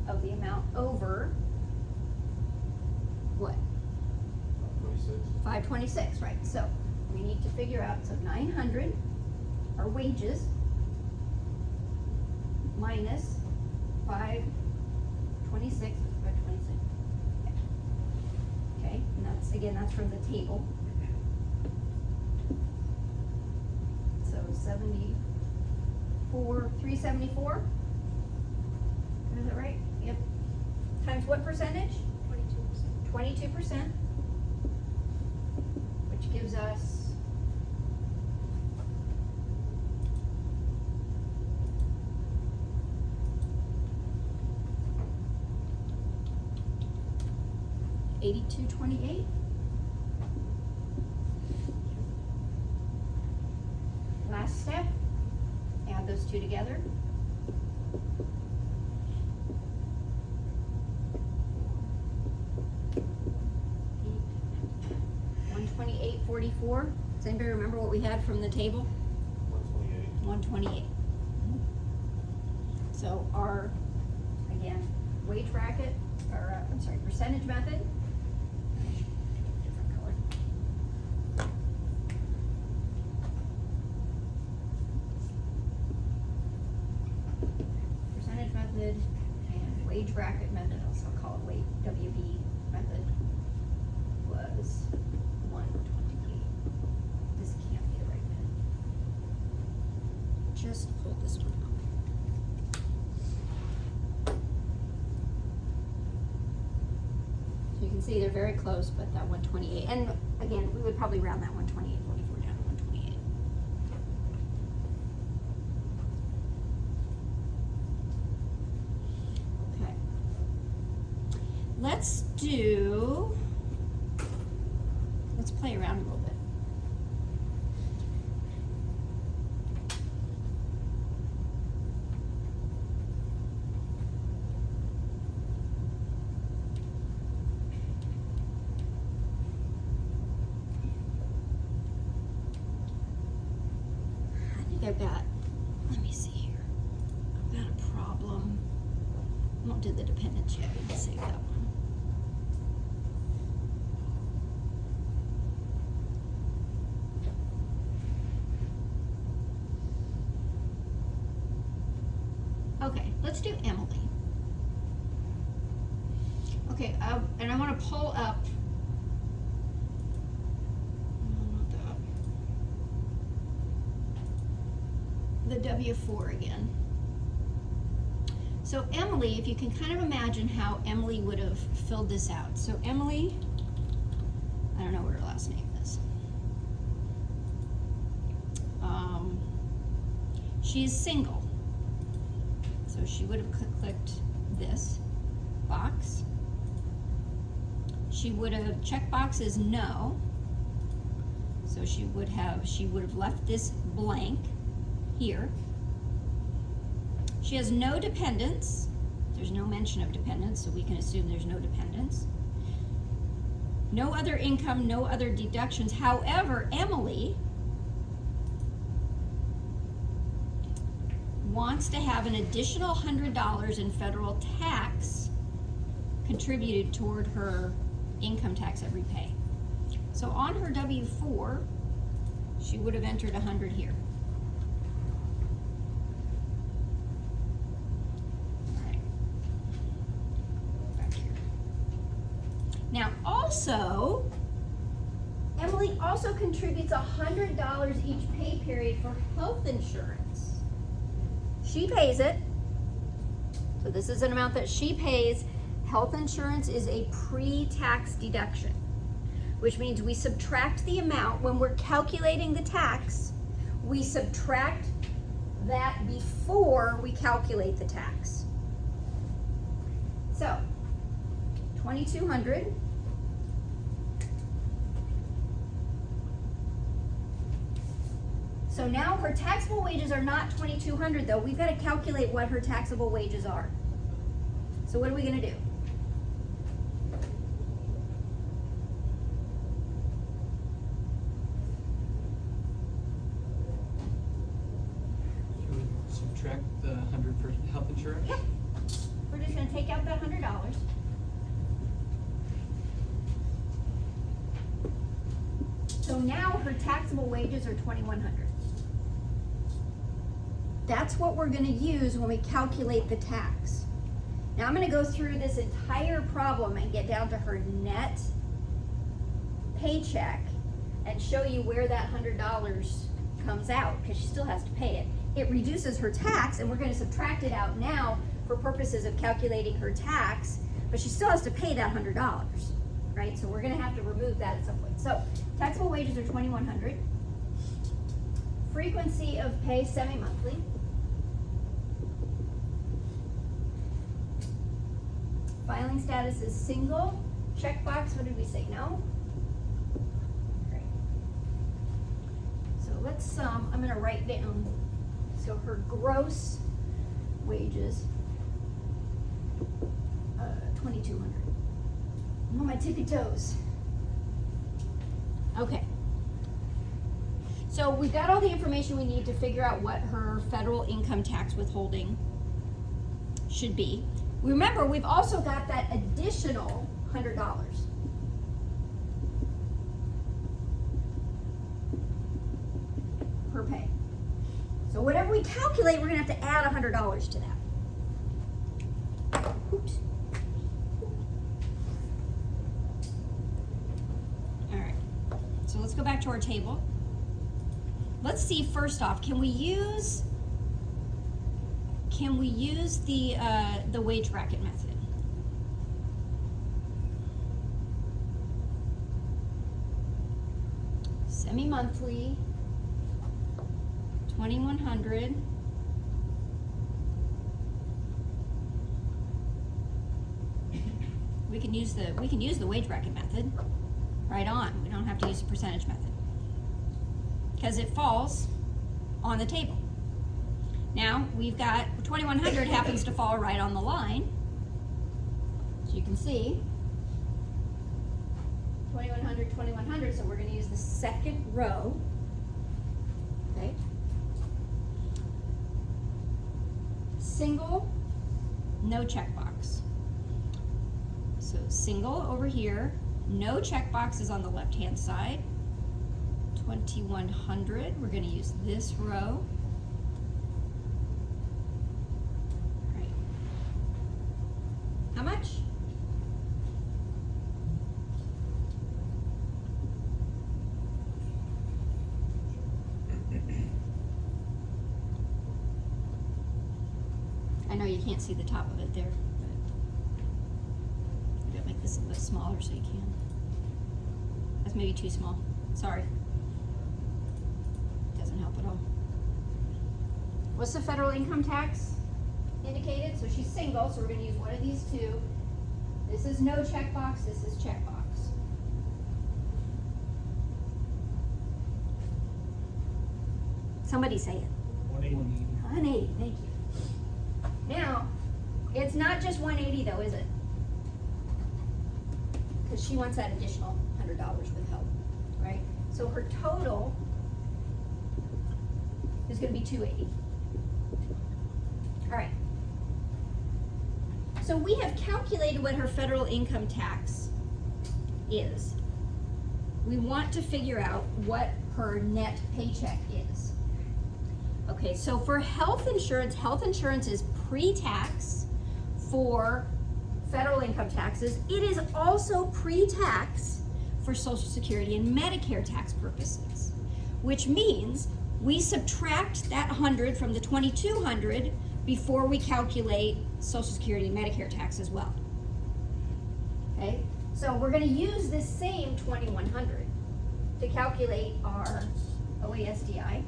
Of the amount over what? 526, right? So we need to figure out, so 900 are wages minus 526, 526. Okay, and that's from the table. So 374. Is that right? Yep. Times what percentage? 22%. 22%, which gives us $82.28. Last step, add those two together. 128.44. Does anybody remember what we had from the table? 128. So our, again, wage bracket, or percentage method. Different color. Percentage method and wage bracket method, I'll call it WB method, was 128. This can't be the right pen. Just pull this one out. So you can see they're very close, but that 128, and again, we would probably round that 128.44 down to 128. Okay. Let's play around a little bit. I think I've got, let me see here. I've got a problem. I won't do the dependents yet. We can save that one. Okay, let's do Emily. Okay, and I want to pull up. Not that. The W4 again. So Emily, if you can kind of imagine how Emily would have filled this out. So Emily, I don't know what her last name is. She is single. So she would have clicked this box. She would have checked boxes no. So she would have left this blank here. She has no dependents. There's no mention of dependents, so we can assume there's no dependents. No other income, no other deductions. However, Emily wants to have an additional $100 in federal tax contributed toward her income tax at repay. So on her W-4, she would have entered 100 here. All right. Back here. Now also, Emily also contributes $100 each pay period for health insurance. She pays it. So this is an amount that she pays. health insurance is a pre-tax deduction, which means we subtract the amount when we're calculating the tax, we subtract that before we calculate the tax. So, 2,200. So now her taxable wages are not 2,200 though. We've got to calculate what her taxable wages are. So what are we going to do? You would subtract the 100 for health insurance? Yep. We're just going to take out that $100. So now her taxable wages are 2,100. That's what we're going to use when we calculate the tax. Now I'm going to go through this entire problem and get down to her net paycheck and show you where that $100 comes out, because she still has to pay it. It reduces her tax, and we're going to subtract it out now for purposes of calculating her tax, but she still has to pay that $100, right? So we're going to have to remove that at some point. So taxable wages are 2,100. Frequency of pay semi-monthly. Filing status is single. Checkbox, what did we say? No? Great. So let's, I'm going to write down, so her gross wages, 2,200. I'm on my tippy toes. Okay. So we've got all the information we need to figure out what her federal income tax withholding should be. Remember, we've also got that additional $100. Per pay. So whatever we calculate, we're gonna have to add $100 to that. Oops. All right, so let's go back to our table. Let's see, first off, can we use the wage bracket method? Semi-monthly, 2,100. We can use the wage bracket method. Right on. We don't have to use the percentage method, because it falls on the table. Now we've got 2,100 happens to fall right on the line, as you can see. 2,100, 2,100. So we're going to use the second row. Okay. Single, no checkbox. So single over here, no checkbox is on the left-hand side. 2,100. We're going to use this row. Right. How much? I know you can't see the top of it there, but I'm gonna make this a bit smaller so you can. That's maybe too small. Sorry. Doesn't help at all. What's the federal income tax indicated? So she's single, so we're going to use one of these two. This is no checkbox, this is checkbox. Somebody say it. 180. 180, thank you. Now, it's not just 180 though, is it? Because she wants that additional $100 withheld, right? So her total is going to be 280. All right. So we have calculated what her federal income tax is. We want to figure out what her net paycheck is. Okay, so for health insurance is pre-tax for federal income taxes. It is also pre-tax for Social Security and Medicare tax purposes, which means we subtract that 100 from the 2,200 before we calculate Social Security and Medicare tax as well. Okay, so we're gonna use this same 2,100 to calculate our OASDI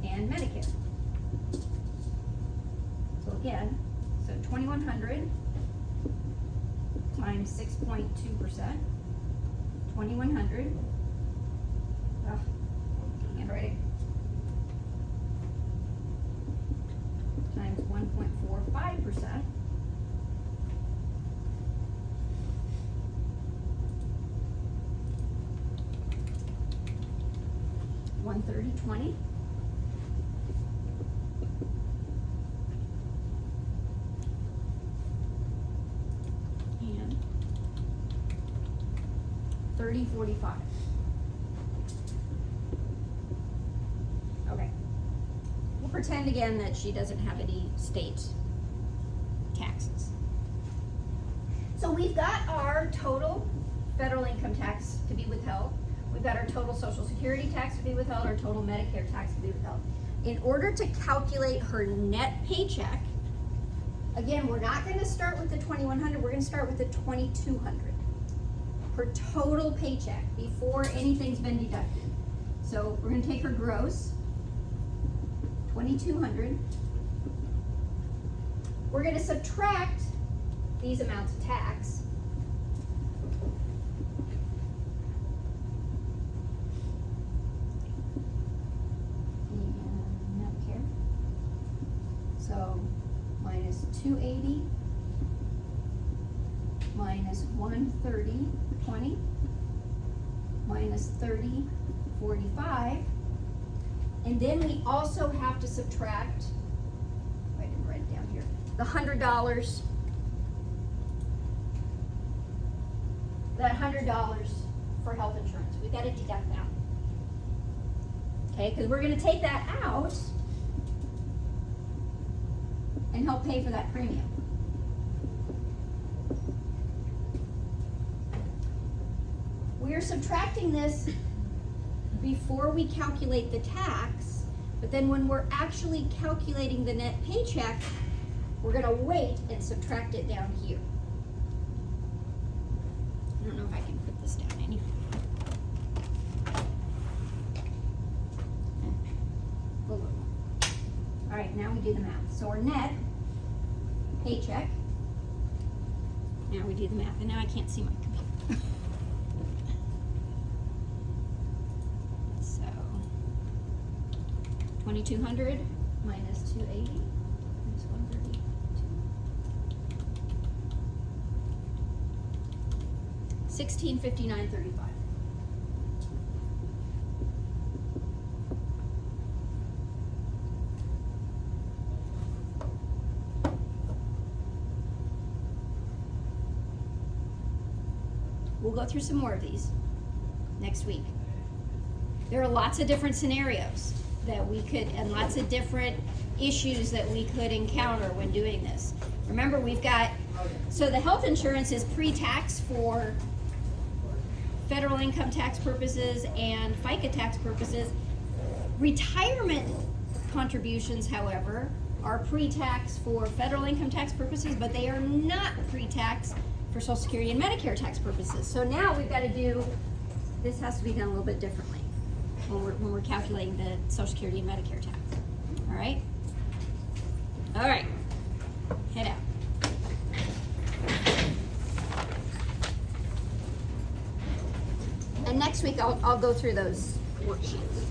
and Medicare. So again, so 2,100 times 6.2%, 2,100, handwriting, times 1.45%, $130.20. And $30.45. Okay. We'll pretend again that she doesn't have any state taxes. So we've got our total federal income tax to be withheld. We've got our total Social Security tax to be withheld, our total Medicare tax to be withheld. In order to calculate her net paycheck, again, we're not going to start with the 2,100, we're going to start with the 2,200. Her total paycheck before anything's been deducted. So we're going to take her gross, 2,200. We're going to subtract these amounts of tax. So minus 280 minus 130.20 minus 30.45, and then we also have to subtract, I didn't write it down here, the $100, that $100 for health insurance. We've got to deduct that. Okay, because we're going to take that out and help pay for that premium. We are subtracting this before we calculate the tax, but then when we're actually calculating the net paycheck, we're going to wait and subtract it down here. I don't know if I can put this down any. All right, now we do the math. So our net paycheck, now we do the math, and now I can't see my computer. So 2,200 minus 280 minus 132. 1659.35. We'll go through some more of these next week. There are lots of different scenarios that we could, and lots of different issues that we could encounter when doing this. Remember, we've got, so the health insurance is pre-tax for federal income tax purposes and FICA tax purposes. Retirement contributions, however, are pre-tax for federal income tax purposes, but they are not pre-tax for Social Security and Medicare tax purposes. So now we've got to do, this has to be done a little bit differently when we're calculating the Social Security and Medicare tax. All right? All right. Head out. And next week I'll go through those worksheets.